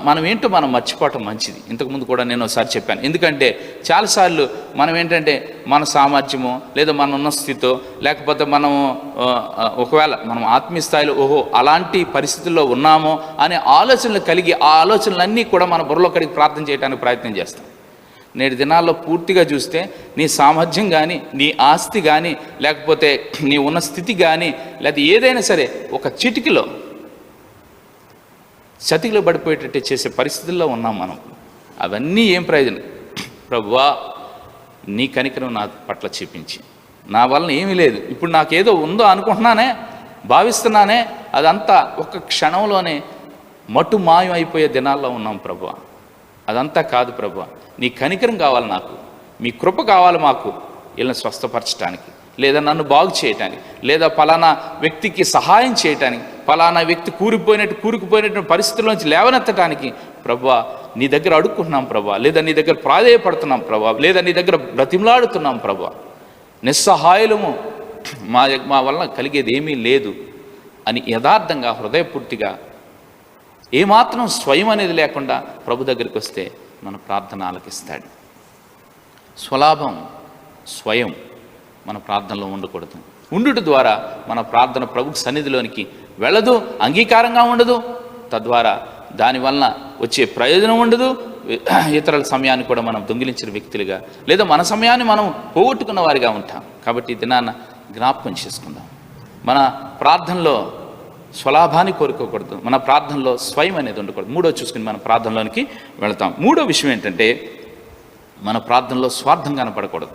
మనం ఏంటో మనం మర్చిపోవటం మంచిది. ఇంతకుముందు కూడా నేను ఒకసారి చెప్పాను. ఎందుకంటే చాలాసార్లు మనం ఏంటంటే మన సామర్థ్యమో లేదా మన ఉన్న స్థితితో, లేకపోతే మనము ఒకవేళ మనం ఆత్మీయ స్థాయిలో అలాంటి పరిస్థితుల్లో ఉన్నామో అనే ఆలోచనలు కలిగి ఆ ఆలోచనలన్నీ కూడా మన బుర్రలో కడిగి ప్రార్థన చేయడానికి ప్రయత్నం చేస్తాం. నేటి దినాల్లో పూర్తిగా చూస్తే నీ సామర్థ్యం కానీ, నీ ఆస్తి కానీ, లేకపోతే నీ ఉన్న స్థితి కానీ, లేదా ఏదైనా సరే ఒక చిటికలో చతికిలో పడిపోయేటట్టు చేసే పరిస్థితుల్లో ఉన్నాం మనం. అవన్నీ ఏం ప్రయోజనం? ప్రభువా, నీ కనికరం నా పట్ల చూపించి, నా వలన ఏమీ లేదు, ఇప్పుడు నాకేదో ఉందో అనుకుంటున్నానే, భావిస్తున్నానే, అదంతా ఒక క్షణంలోనే మటు మాయం అయిపోయే దినాల్లో ఉన్నాం ప్రభువా. అదంతా కాదు ప్రభువా, నీ కనికరం కావాలి నాకు, మీ కృప కావాలి మాకు, వీళ్ళని స్వస్థపరచడానికి, లేదా నన్ను బాగు చేయటానికి, లేదా పలానా వ్యక్తికి సహాయం చేయటానికి, పలానా వ్యక్తి కూరుకుపోయినటువంటి పరిస్థితుల్లోంచి లేవనెత్తడానికి ప్రభువా నీ దగ్గర అడుక్కుంటున్నాం ప్రభువా, లేదా నీ దగ్గర ప్రాధేయపడుతున్నాం ప్రభువా, లేదా నీ దగ్గర బ్రతిమలాడుతున్నాం ప్రభువా. నిస్సహాయులము, మా వలన కలిగేది ఏమీ లేదు అని యథార్థంగా హృదయపూర్తిగా ఏమాత్రం స్వయం అనేది లేకుండా ప్రభు దగ్గరికి వస్తే మన ప్రార్థన ఆలకిస్తాడు. స్వలాభం, స్వయం మన ప్రార్థనలో ఉండకూడదు. ఉండుట ద్వారా మన ప్రార్థన ప్రభు సన్నిధిలోనికి వెళ్ళదు, అంగీకారంగా ఉండదు. తద్వారా దానివలన వచ్చే ప్రయోజనం ఉండదు. ఇతరుల సమయాన్ని కూడా మనం దొంగిలించిన వ్యక్తులుగా, లేదా మన సమయాన్ని మనం పోగొట్టుకున్న వారిగా ఉంటాం. కాబట్టి దినాన్న జ్ఞాపకం చేసుకుందాం. మన ప్రార్థనలో స్వలాభాన్ని కోరుకోకూడదు, మన ప్రార్థనలో స్వయం అనేది ఉండకూడదు. మూడో చూసుకుని మన ప్రార్థనలోనికి వెళతాం. మూడో విషయం ఏంటంటే, మన ప్రార్థనలో స్వార్థం కనపడకూడదు.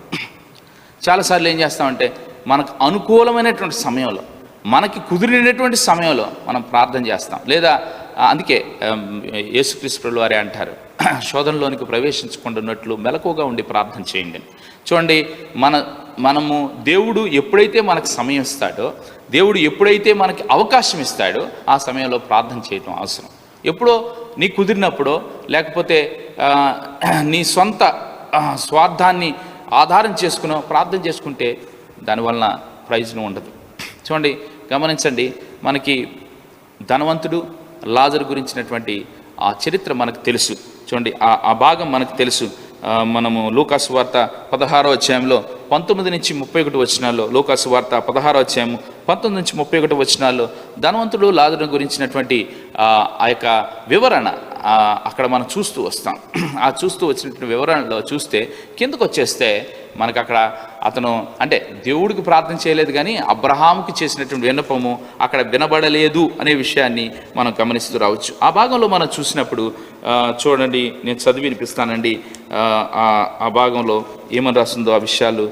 చాలాసార్లు ఏం చేస్తామంటే, మనకు అనుకూలమైనటువంటి సమయంలో, మనకి కుదిరినటువంటి సమయంలో మనం ప్రార్థన చేస్తాం. లేదా అందుకే యేసుక్రీస్తు ప్రభువు వారే అంటారు, శోధనలోనికి ప్రవేశించకుండాన్నట్లు మెలకువగా ఉండి ప్రార్థన చేయండి. చూడండి, మనము దేవుడు ఎప్పుడైతే మనకు సమయం ఇస్తాడో, దేవుడు ఎప్పుడైతే మనకి అవకాశం ఇస్తాడో ఆ సమయంలో ప్రార్థన చేయటం అవసరం. ఎప్పుడో నీ కుదిరినప్పుడో, లేకపోతే నీ సొంత స్వార్థాన్ని ఆధారం చేసుకునో ప్రార్థన చేసుకుంటే దానివలన ప్రయోజనం ఉండదు. చూడండి, గమనించండి, మనకి ధనవంతుడు లాజరు గురించినటువంటి ఆ చరిత్ర మనకు తెలుసు. చూడండి, ఆ భాగం మనకు తెలుసు. మనము లూకాసు వార్త 16వ అధ్యాయంలో 19 నుంచి 31 వచనాల్లో, లూకాసు వార్త 16వ అధ్యాయం 19 నుంచి 31 వచనాల్లో ధనవంతుడు లాజరు గురించినటువంటి ఆ యొక్క వివరణ అక్కడ మనం చూస్తూ వస్తాం. ఆ చూస్తూ వచ్చినటువంటి వివరణలో చూస్తే కిందకు వచ్చేస్తే మనకు అక్కడ అతను అంటే దేవుడికి ప్రార్థన చేయలేదు, కానీ అబ్రహాముకి చేసినటువంటి విన్నపము అక్కడ వినబడలేదు అనే విషయాన్ని మనం గమనిస్తూ రావచ్చు. ఆ భాగంలో మనం చూసినప్పుడు చూడండి, నేను చదివి వినిపిస్తానండి. ఆ భాగంలో ఏమని రాస్తుందో ఆ విషయాలు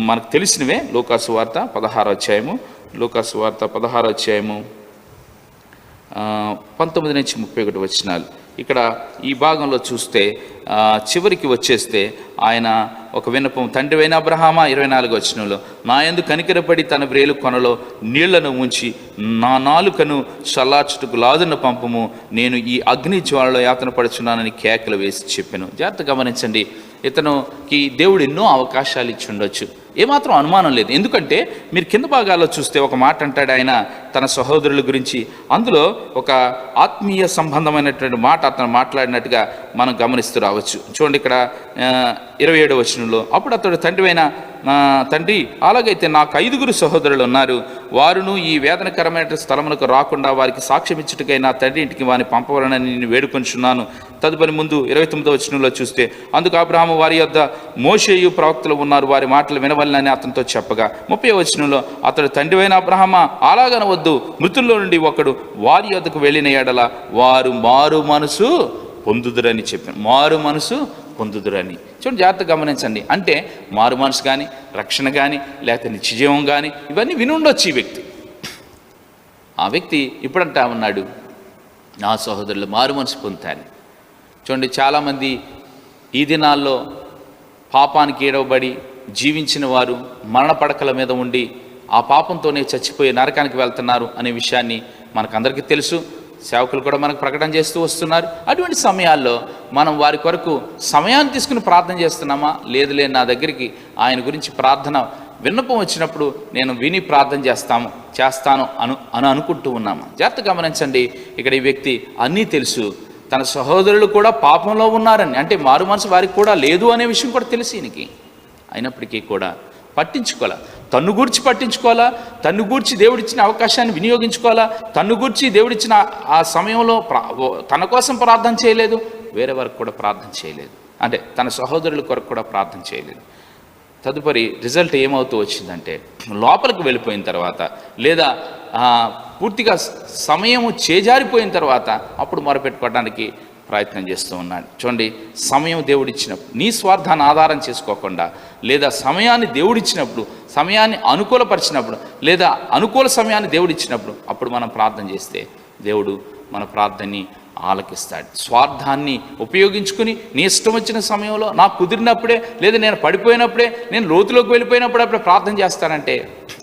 మనకు తెలిసినవే. లూకాసు వార్త 16వ అధ్యాయము, లూకాసు వార్త 16వ అధ్యాయము 19 నుంచి 31 వచనాలు. ఇక్కడ ఈ భాగంలో చూస్తే చివరికి వచ్చేస్తే ఆయన ఒక విన్నపం. తండ్రివైన అబ్రహామా 24వ వచనంలో, నా యందు కనికరపడి తన వ్రేలు కొనలో నీళ్లను ఉంచి నా నాలుకను చల్లార్చుటకు లాదున పంపము, నేను ఈ అగ్ని జ్వాలలో యాతన పడుచున్నానని కేకలు వేసి చెప్పాను. జాగ్రత్త గమనించండి, ఇతనుకి దేవుడు ఎన్నో అవకాశాలు ఇచ్చి ఉండొచ్చు, ఏమాత్రం అనుమానం లేదు. ఎందుకంటే మీరు కింద భాగాల్లో చూస్తే ఒక మాట అంటాడు ఆయన తన సహోదరుల గురించి. అందులో ఒక ఆత్మీయ సంబంధమైనటువంటి మాట అతను మాట్లాడినట్టుగా మనం గమనిస్తూ రావచ్చు. చూడండి ఇక్కడ 27వ వచనంలో, అప్పుడు అతడు తండ్రి అలాగైతే నాకు 5 సహోదరులు ఉన్నారు, వారును ఈ వేదనకరమైన స్థలమునకు రాకుండా వారికి సాక్ష్యం ఇచ్చుటకై నా తండ్రి ఇంటికి వారిని పంపవాలని నేను వేడుకొంచున్నాను. తదుపరి ముందు 29వ వచనంలో చూస్తే, అందుకు అబ్రహాము వారి యొద్ద మోషేయు ప్రవక్తలు ఉన్నారు, వారి మాటలు వినవలనని అతనితో చెప్పగా, 30వ వచనంలో, అతడు తండ్రివైన అబ్రహామా అలాగనవద్దు, మృతుల్లో నుండి ఒకడు వారి యొద్దకు వెళ్ళిన ఎడల వారు మారు మనసు పొందుదురని చెప్పాను. మారు మనసు పొందుదురని. చూడండి, జాగ్రత్త గమనించండి. అంటే మారు మనసు కానీ, రక్షణ కానీ, లేకపోతే నిత్యజీవం కానీ ఇవన్నీ వినుండొచ్చు ఈ వ్యక్తి. ఆ వ్యక్తి ఇప్పుడంటా ఉన్నాడు, నా సహోదరులు మారు మనసు పొందుతాను. చూడండి, చాలామంది ఈ దినాల్లో పాపానికి ఏడవబడి జీవించిన వారు మరణ పడకల మీద ఉండి ఆ పాపంతోనే చచ్చిపోయి నరకానికి వెళ్తున్నారు అనే విషయాన్ని మనకందరికీ తెలుసు. సేవకులు కూడా మనకు ప్రకటన చేస్తూ వస్తున్నారు. అటువంటి సమయాల్లో మనం వారి కొరకు సమయాన్ని తీసుకుని ప్రార్థన చేస్తున్నామా? లేదులే, నా దగ్గరికి ఆయన గురించి ప్రార్థన విన్నపం వచ్చినప్పుడు నేను విని ప్రార్థన చేస్తాను అనుకుంటూ ఉన్నామా? జాగ్రత్త గమనించండి, ఇక్కడ ఈ వ్యక్తి అన్నీ తెలుసు, తన సహోదరులు కూడా పాపంలో ఉన్నారని, అంటే మారు మనసు వారికి కూడా లేదు అనే విషయం కూడా తెలుసు ఈయనకి. అయినప్పటికీ కూడా పట్టించుకోవాలా, తన్ను గూర్చి పట్టించుకోవాలా, తన్ను గూర్చి దేవుడిచ్చిన అవకాశాన్ని వినియోగించుకోవాలా, తన్ను గూర్చి దేవుడిచ్చిన ఆ సమయంలో తన కోసం ప్రార్థన చేయలేదు, వేరే వరకు కూడా ప్రార్థన చేయలేదు, అంటే తన సహోదరుల కొరకు కూడా ప్రార్థన చేయలేదు. తదుపరి రిజల్ట్ ఏమవుతూ వచ్చిందంటే, లోపలికి వెళ్ళిపోయిన తర్వాత లేదా పూర్తిగా సమయము చేజారిపోయిన తర్వాత అప్పుడు మొరపెట్టుకోవడానికి ప్రయత్నం చేస్తూ ఉన్నాడు. చూడండి, సమయం దేవుడిచ్చినప్పుడు నీ స్వార్థాన్ని ఆధారం చేసుకోకుండా, లేదా సమయాన్ని దేవుడిచ్చినప్పుడు, సమయాన్ని అనుకూలపరిచినప్పుడు, లేదా అనుకూల సమయాన్ని దేవుడిచ్చినప్పుడు అప్పుడు మనం ప్రార్థన చేస్తే దేవుడు మన ప్రార్థనని ఆలకిస్తాడు. స్వార్థాన్ని ఉపయోగించుకుని నీ ఇష్టం వచ్చిన సమయంలో, నాకు కుదిరినప్పుడే, లేదా నేను పడిపోయినప్పుడే, నేను లోతులోకి వెళ్ళిపోయినప్పుడు అప్పుడే ప్రార్థన చేస్తానంటే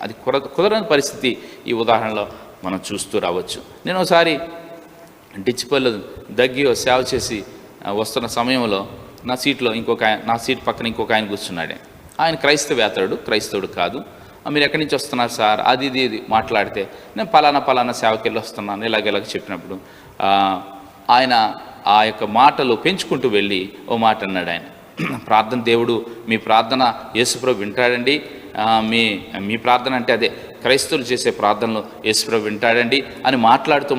అది కుదరని పరిస్థితి ఈ ఉదాహరణలో మనం చూస్తూ రావచ్చు. నేను ఒకసారి డిచ్చిపల్లి దగ్గి సేవ చేసి వస్తున్న సమయంలో నా సీట్ పక్కన ఇంకొక ఆయన కూర్చున్నాడే. ఆయన క్రైస్తవుడు కాదు. మీరు ఎక్కడి నుంచి వస్తున్నారు సార్, అది ఇది మాట్లాడితే, నేను పలానా సేవకి వెళ్ళి వస్తున్నాను ఇలాగ చెప్పినప్పుడు ఆయన ఆ యొక్క మాటలు పెంచుకుంటూ వెళ్ళి ఓ మాట అన్నాడు. ఆయన ప్రార్థన, దేవుడు మీ ప్రార్థన యేసుప్రభు వింటాడండి, మీ ప్రార్థన అంటే అదే క్రైస్తవులు చేసే ప్రార్థనలు యేసుప్రభు వింటాడండి అని మాట్లాడుతూ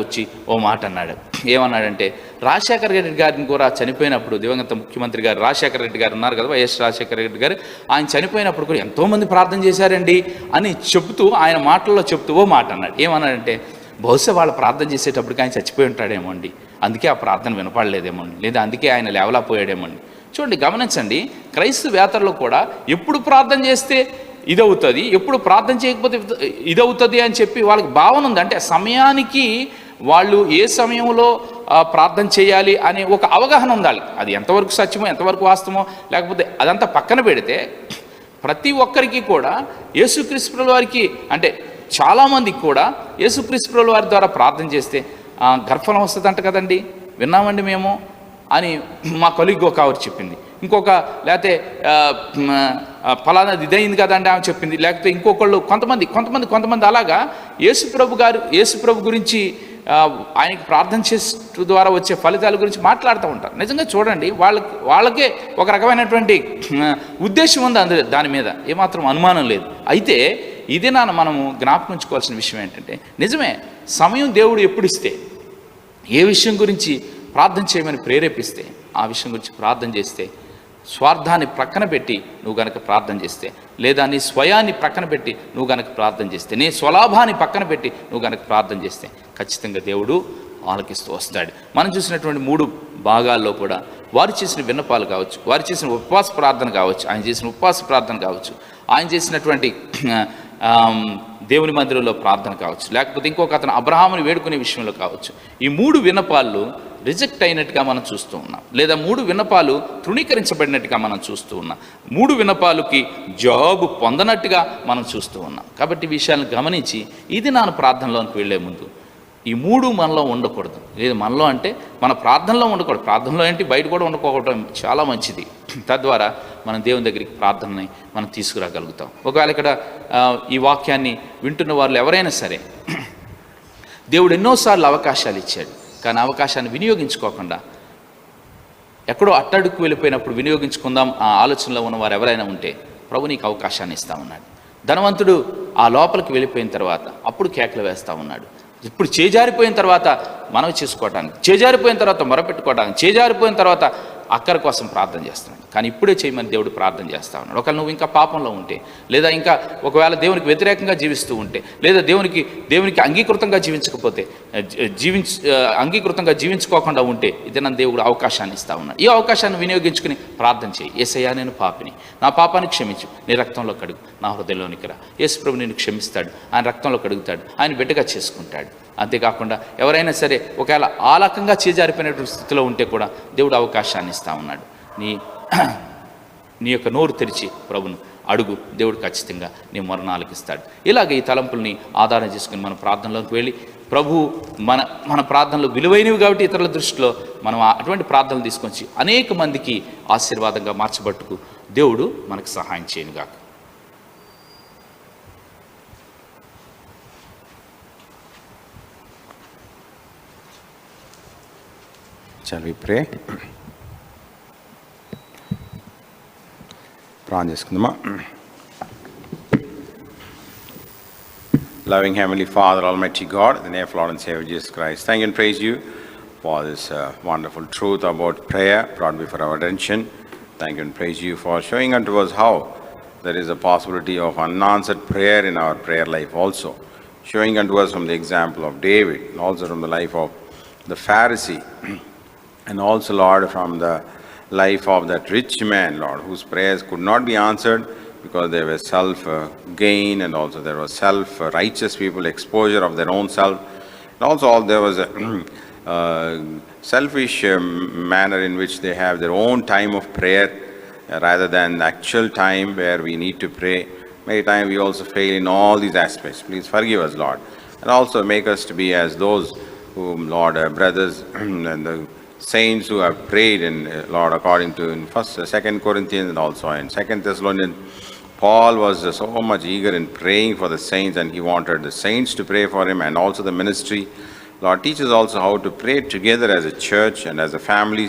వచ్చి ఓ మాట అన్నాడు. ఏమన్నాడంటే, రాజశేఖర రెడ్డి గారిని కూడా చనిపోయినప్పుడు, దివంగత ముఖ్యమంత్రి గారు రాజశేఖర రెడ్డి గారు ఉన్నారు కదా, వైఎస్ రాజశేఖర రెడ్డి గారు, ఆయన చనిపోయినప్పుడు కూడా ఎంతోమంది ప్రార్థన చేశారండి అని ఆయన మాటల్లో చెప్తూ ఓ మాట అన్నాడు. ఏమన్నాడంటే, బహుశా వాళ్ళు ప్రార్థన చేసేటప్పటికి ఆయన చచ్చిపోయి ఉంటాడేమో అండి, అందుకే ఆ ప్రార్థన వినపడలేదేమో అండి, లేదా అందుకే ఆయన లేవలేకపోయాడేమో అండి. చూడండి, గమనించండి, క్రైస్తవేతరులు కూడా ఎప్పుడు ప్రార్థన చేస్తే ఇదవుతుంది, ఎప్పుడు ప్రార్థన చేయకపోతే ఇదవుతుంది అని చెప్పి వాళ్ళకి భావన ఉంది. అంటే సమయానికి వాళ్ళు ఏ సమయంలో ప్రార్థన చేయాలి అనే ఒక అవగాహన ఉండాలి. అది ఎంతవరకు సత్యమో, ఎంతవరకు వాస్తవమో, లేకపోతే అదంతా పక్కన పెడితే ప్రతి ఒక్కరికి కూడా యేసుక్రీస్తు వారికి, అంటే చాలామందికి కూడా యేసుక్రీస్తు వారి ద్వారా ప్రార్థన చేస్తే గర్భఫలం వస్తుందంట కదండి, విన్నామండి మేము అని మా కొలీగ్ ఒక ఆవిడ చెప్పింది. ఇంకొక లేకపోతే ఫలానా ఇదైంది కదండి ఆమె చెప్పింది. లేకపోతే ఇంకొకళ్ళు కొంతమంది అలాగా యేసుప్రభు గురించి ఆయనకి ప్రార్థన చేసే ద్వారా వచ్చే ఫలితాల గురించి మాట్లాడుతూ ఉంటారు. నిజంగా చూడండి, వాళ్ళకే ఒక రకమైనటువంటి ఉద్దేశం ఉంది దాని మీద, ఏమాత్రం అనుమానం లేదు. అయితే ఇదే మనము జ్ఞాపకం ఉంచుకోవాల్సిన విషయం ఏంటంటే, నిజమే సమయం దేవుడు ఎప్పుడు ఇస్తే, ఏ విషయం గురించి ప్రార్థన చేయమని ప్రేరేపిస్తే ఆ విషయం గురించి ప్రార్థన చేస్తే, స్వార్థాన్ని ప్రక్కన పెట్టి నువ్వు గనక ప్రార్థన చేస్తే, లేదా నీ స్వయాన్ని ప్రక్కన పెట్టి నువ్వు గనక ప్రార్థన చేస్తే, నీ స్వలాభాన్ని పక్కన పెట్టి నువ్వు గనక ప్రార్థన చేస్తే ఖచ్చితంగా దేవుడు ఆలకిస్తూ వస్తాడు. మనం చూసినటువంటి 3 భాగాల్లో కూడా వారు చేసిన విన్నపాలు కావచ్చు, వారు చేసిన ఉపవాస ప్రార్థన కావచ్చు, ఆయన చేసిన ఉపవాస ప్రార్థన కావచ్చు, ఆయన చేసినటువంటి దేవుని మందిరంలో ప్రార్థన కావచ్చు, లేకపోతే ఇంకొక అతను అబ్రహాముని వేడుకునే విషయంలో కావచ్చు, ఈ 3 విన్నపాలు రిజెక్ట్ అయినట్టుగా మనం చూస్తూ ఉన్నాం, లేదా 3 విన్నపాలు తృణీకరించబడినట్టుగా మనం చూస్తూ ఉన్నాం, 3 విన్నపాలకి జవాబు పొందనట్టుగా మనం చూస్తూ ఉన్నాం. కాబట్టి ఈ విషయాలను గమనించి ఇది నా ప్రార్థనలోనికి వెళ్ళే ముందు ఈ 3 మనలో ఉండకూడదు. లేదు మనలో అంటే మన ప్రార్థనలో ఉండకూడదు, ప్రార్థనలో ఏంటి బయట కూడా ఉండకపోవడం చాలా మంచిది. తద్వారా మనం దేవుని దగ్గరికి ప్రార్థనని మనం తీసుకురాగలుగుతాం. ఒకవేళ ఇక్కడ ఈ వాక్యాన్ని వింటున్న వాళ్ళు ఎవరైనా సరే, దేవుడు ఎన్నోసార్లు అవకాశాలు ఇచ్చాడు, కానీ అవకాశాన్ని వినియోగించుకోకుండా ఎక్కడో అట్టడుకు వెళ్ళిపోయినప్పుడు వినియోగించుకుందాం ఆ ఆలోచనలో ఉన్న వారు ఎవరైనా ఉంటే ప్రభు నీకు అవకాశాన్ని ఇస్తా ఉన్నాడు. ధనవంతుడు ఆ లోపలికి వెళ్ళిపోయిన తర్వాత అప్పుడు కేకలు వేస్తూ ఉన్నాడు. ఇప్పుడు చేజారిపోయిన తర్వాత మనవి చేసుకోవడానికి, చేజారిపోయిన తర్వాత మొరపెట్టుకోవడానికి, చేజారిపోయిన తర్వాత అక్కర కోసం ప్రార్థన చేస్తున్నాడు. కానీ ఇప్పుడే చేయమని దేవుడు ప్రార్థన చేస్తా ఉన్నాడు. ఒకవేళ నువ్వు ఇంకా పాపంలో ఉంటే, లేదా ఇంకా ఒకవేళ దేవునికి వ్యతిరేకంగా జీవిస్తూ ఉంటే, లేదా దేవునికి అంగీకృతంగా జీవించకపోతే, అంగీకృతంగా జీవించుకోకుండా ఉంటే ఇది నా దేవుడు అవకాశాన్ని ఇస్తా ఉన్నాడు. ఈ అవకాశాన్ని వినియోగించుకుని ప్రార్థన చేయి. యేసయ్యా నేను పాపిని, నా పాపాన్ని క్షమించు, నీ రక్తంలో కడుగు, నా హృదయంలోనికి రా. యేసు ప్రభు నిన్ను క్షమిస్తాడు, ఆయన రక్తంలో కడుగుతాడు, ఆయన బిడ్డగా చేసుకుంటాడు. అంతేకాకుండా ఎవరైనా సరే ఒకవేళ ఆ రకంగా చేజారిపోయిన స్థితిలో ఉంటే కూడా దేవుడు అవకాశాన్ని ఇస్తా ఉన్నాడు. నీ యొక్క నోరు తెరిచి ప్రభును అడుగు, దేవుడు ఖచ్చితంగా నీ మరణాలకు ఇస్తాడు. ఇలాగ ఈ తలంపుల్ని ఆధారం చేసుకుని మన ప్రార్థనలోకి వెళ్ళి ప్రభు మన ప్రార్థనలు విలువైనవి కాబట్టి ఇతరుల దృష్టిలో మనం అటువంటి ప్రార్థనలు తీసుకొచ్చి అనేక మందికి ఆశీర్వాదంగా మార్చబట్టుకు దేవుడు మనకు సహాయం చేయనుగాక. Shall we pray? ప్రార్థన చేసుకుందామా. Loving Heavenly Father, Almighty God, in the name of Lord and Savior Jesus Christ, thank you and praise you for this wonderful truth about prayer brought before our attention. Thank you and praise you for showing unto us how there is a possibility of unanswered prayer in our prayer life also. Showing unto us from the example of David, and also from the life of the Pharisee, and also, Lord, from the life of that rich man, Lord, whose prayers could not be answered because they were self-gain, and also there was self-righteous people, exposure of their own self. And also there was a selfish manner in which they have their own time of prayer rather than the actual time where we need to pray. Many times we also fail in all these aspects. Please forgive us, Lord. And also make us to be as those whom, Lord, brothers and the saints who have prayed in Lord, according to in 2 Corinthians and also in 2 Thessalonians, Paul was so much eager in praying for the saints, and he wanted the saints to pray for him, and also the ministry. Lord, teach us also how to pray together as a church and as a family,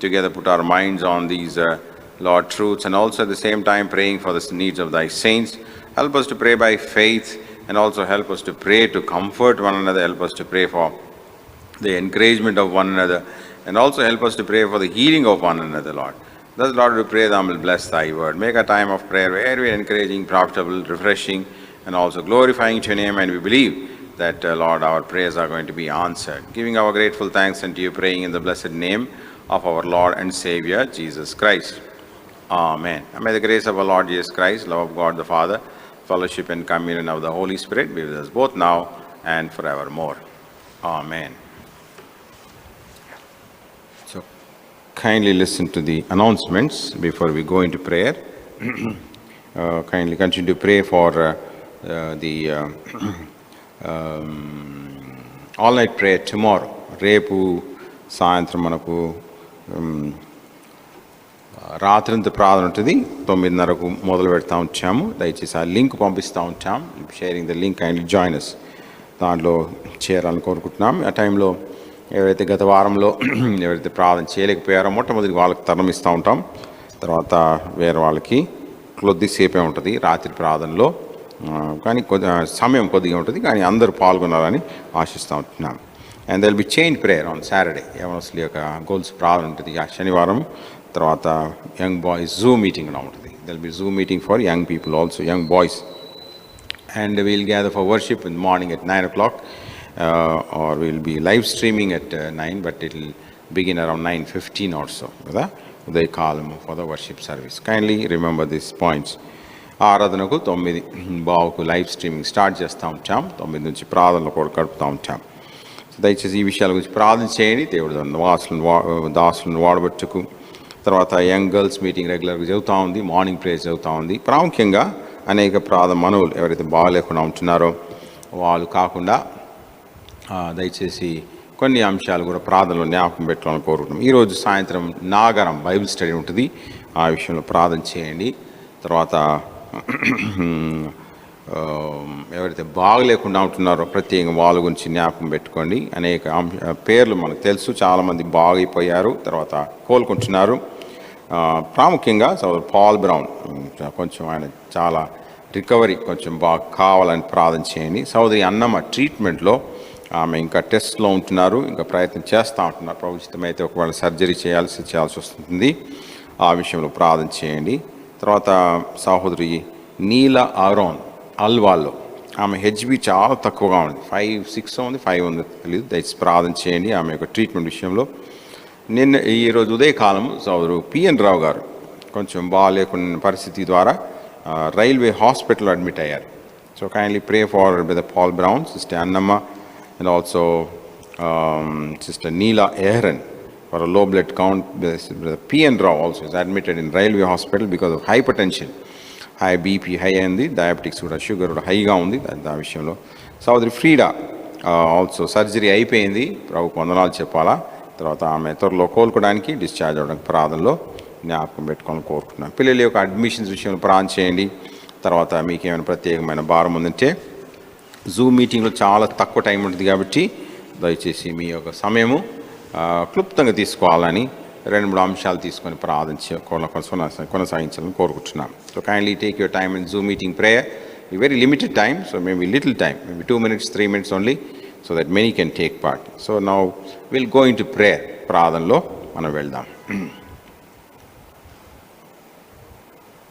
together put our minds on these Lord truths, and also at the same time praying for the needs of thy saints. Help us to pray by faith, and also help us to pray to comfort one another. Help us to pray for the encouragement of one another, and also help us to pray for the healing of one another, Lord. Thus, Lord, we pray thou wilt bless thy word. Make a time of prayer very encouraging, profitable, refreshing, and also glorifying to your name. And we believe that, Lord, our prayers are going to be answered. Giving our grateful thanks unto you, praying in the blessed name of our Lord and Savior, Jesus Christ. Amen. And may the grace of our Lord Jesus Christ, love of God the Father, fellowship and communion of the Holy Spirit be with us both now and forevermore. Amen. Kindly listen to the announcements before we go into prayer. Kindly continue to pray for the all-night prayer tomorrow. Repu సాయంత్రం మనకు రాత్రంత ప్రార్థన ఉంటుంది. 9:30కు మొదలు పెడతా ఉంచాము. దయచేసి ఆ link పంపిస్తూ ఉంటాం. Sharing the link, kindly join us. దాంట్లో చేరాలని కోరుకుంటున్నాం. ఆ టైంలో ఎవరైతే గత వారంలో ఎవరైతే ప్రార్థన చేయలేకపోయారో మొట్టమొదటి వాళ్ళకి తరం ఇస్తూ ఉంటాం. తర్వాత వేరే వాళ్ళకి కొద్దిసేపే ఉంటుంది రాత్రి ప్రార్థనలో, కానీ సమయం కొద్దిగా ఉంటుంది, కానీ అందరూ పాల్గొనాలని ఆశిస్తూ ఉంటున్నాం. And there'll be chain prayer on Saturday. యవనస్తుల యొక్క గోల్స్ ప్రార్థన ఉంటుంది ఆ శనివారం. తర్వాత యంగ్ బాయ్స్ జూమ్ మీటింగ్ కూడా ఉంటుంది. There'll be zoom meeting for young people also, young boys. And we'll gather for worship in the morning at 9 o'clock. Or we'll be live streaming at 9, but it'll begin around 9:15 or so. They call them for the worship service. Kindly remember these points. ఆరాధనకు 9:15కు live streaming start చేస్తూ ఉంటాం. 9 నుంచి ప్రార్థనలు కూడా గడుపుతూ ఉంటాం. దయచేసి ఈ విషయాల గురించి ప్రార్థన చేయండి. దేవుడు దాసులను వాడబట్టుకు. తర్వాత యంగ్ గర్ల్స్ మీటింగ్ రెగ్యులర్గా జరుగుతూ ఉంది, మార్నింగ్ ప్రేయర్ జరుగుతూ ఉంది. ప్రాముఖ్యంగా అనేక మనవులు ఎవరైతే బాగాలేకుండా ఉంటున్నారో వాళ్ళు కాకుండా దయచేసి కొన్ని అంశాలు కూడా ప్రార్థనలో జ్ఞాపకం పెట్టాలని కోరుకుంటున్నాం. ఈరోజు సాయంత్రం నాగరం బైబిల్ స్టడీ ఉంటుంది, ఆ విషయంలో ప్రార్థన చేయండి. తర్వాత ఎవరైతే బాగలేకుండా ఉంటున్నారో ప్రత్యేకంగా వాళ్ళ గురించి జ్ఞాపకం పెట్టుకోండి. అనేక పేర్లు మనకు తెలుసు, చాలామంది బాగైపోయారు, తర్వాత కోలుకుంటున్నారు. ప్రాముఖ్యంగా సోదరు పాల్ బ్రౌన్ కొంచెం ఆయన చాలా రికవరీ కొంచెం బాగా కావాలని ప్రార్థన చేయండి. సోదరి అన్నమ్మ ట్రీట్మెంట్లో ఆమె ఇంకా టెస్ట్లో ఉంటున్నారు, ఇంకా ప్రయత్నం చేస్తూ ఉంటున్నారు. ప్రభుత్వమైతే ఒకవేళ సర్జరీ చేయాల్సి వస్తుంది, ఆ విషయంలో ప్రార్థన చేయండి. తర్వాత సహోదరి నీల ఆరోన్ అల్వాల్లో ఆమె హెచ్బి చాలా తక్కువగా ఉంది, 5-6 ఉంది, 5 ఉంది తెలియదు. దయచేసి ప్రార్థన చేయండి ఆమె యొక్క ట్రీట్మెంట్ విషయంలో. ఈరోజు ఉదయకాలం సోదరు పిఎన్ రావు గారు కొంచెం బాగాలేకున్న పరిస్థితి ద్వారా రైల్వే హాస్పిటల్లో అడ్మిట్ అయ్యారు. So kindly pray for brother Paul Brown, sister Annamma, and also Sister Neela Aaron for a low blood count. P.N. Rao also is admitted in railway hospital because of hypertension, high BP, high అయింది, diabetics కూడా, sugar కూడా హైగా ఉంది. ఆ విషయంలో సోదరి Frieda also surgery అయిపోయింది, ప్రభుకు వందనాలు చెప్పాలా. తర్వాత ఆమె త్వరలో కోలుకోవడానికి డిశ్చార్జ్ అవ్వడానికి ప్రార్థనలో జ్ఞాపకం పెట్టుకోవాలని కోరుకుంటున్నాను. పిల్లల యొక్క అడ్మిషన్స్ విషయంలో ప్రార్థన చేయండి. తర్వాత మీకు ఏమైనా ప్రత్యేకమైన భారం ఉందంటే జూమ్ మీటింగ్లో చాలా తక్కువ టైం ఉంటుంది కాబట్టి దయచేసి మీ యొక్క సమయము క్లుప్తంగా తీసుకోవాలని 2-3 అంశాలు తీసుకొని కొనసాగించాలని కోరుకుంటున్నాను. So kindly take your time in Zoom meeting prayer, very limited time, so maybe little time, maybe 2 minutes 3 minutes only, so that many can take part. So now will go in to prayer. ప్రార్థనలో మనం వెళ్దాం.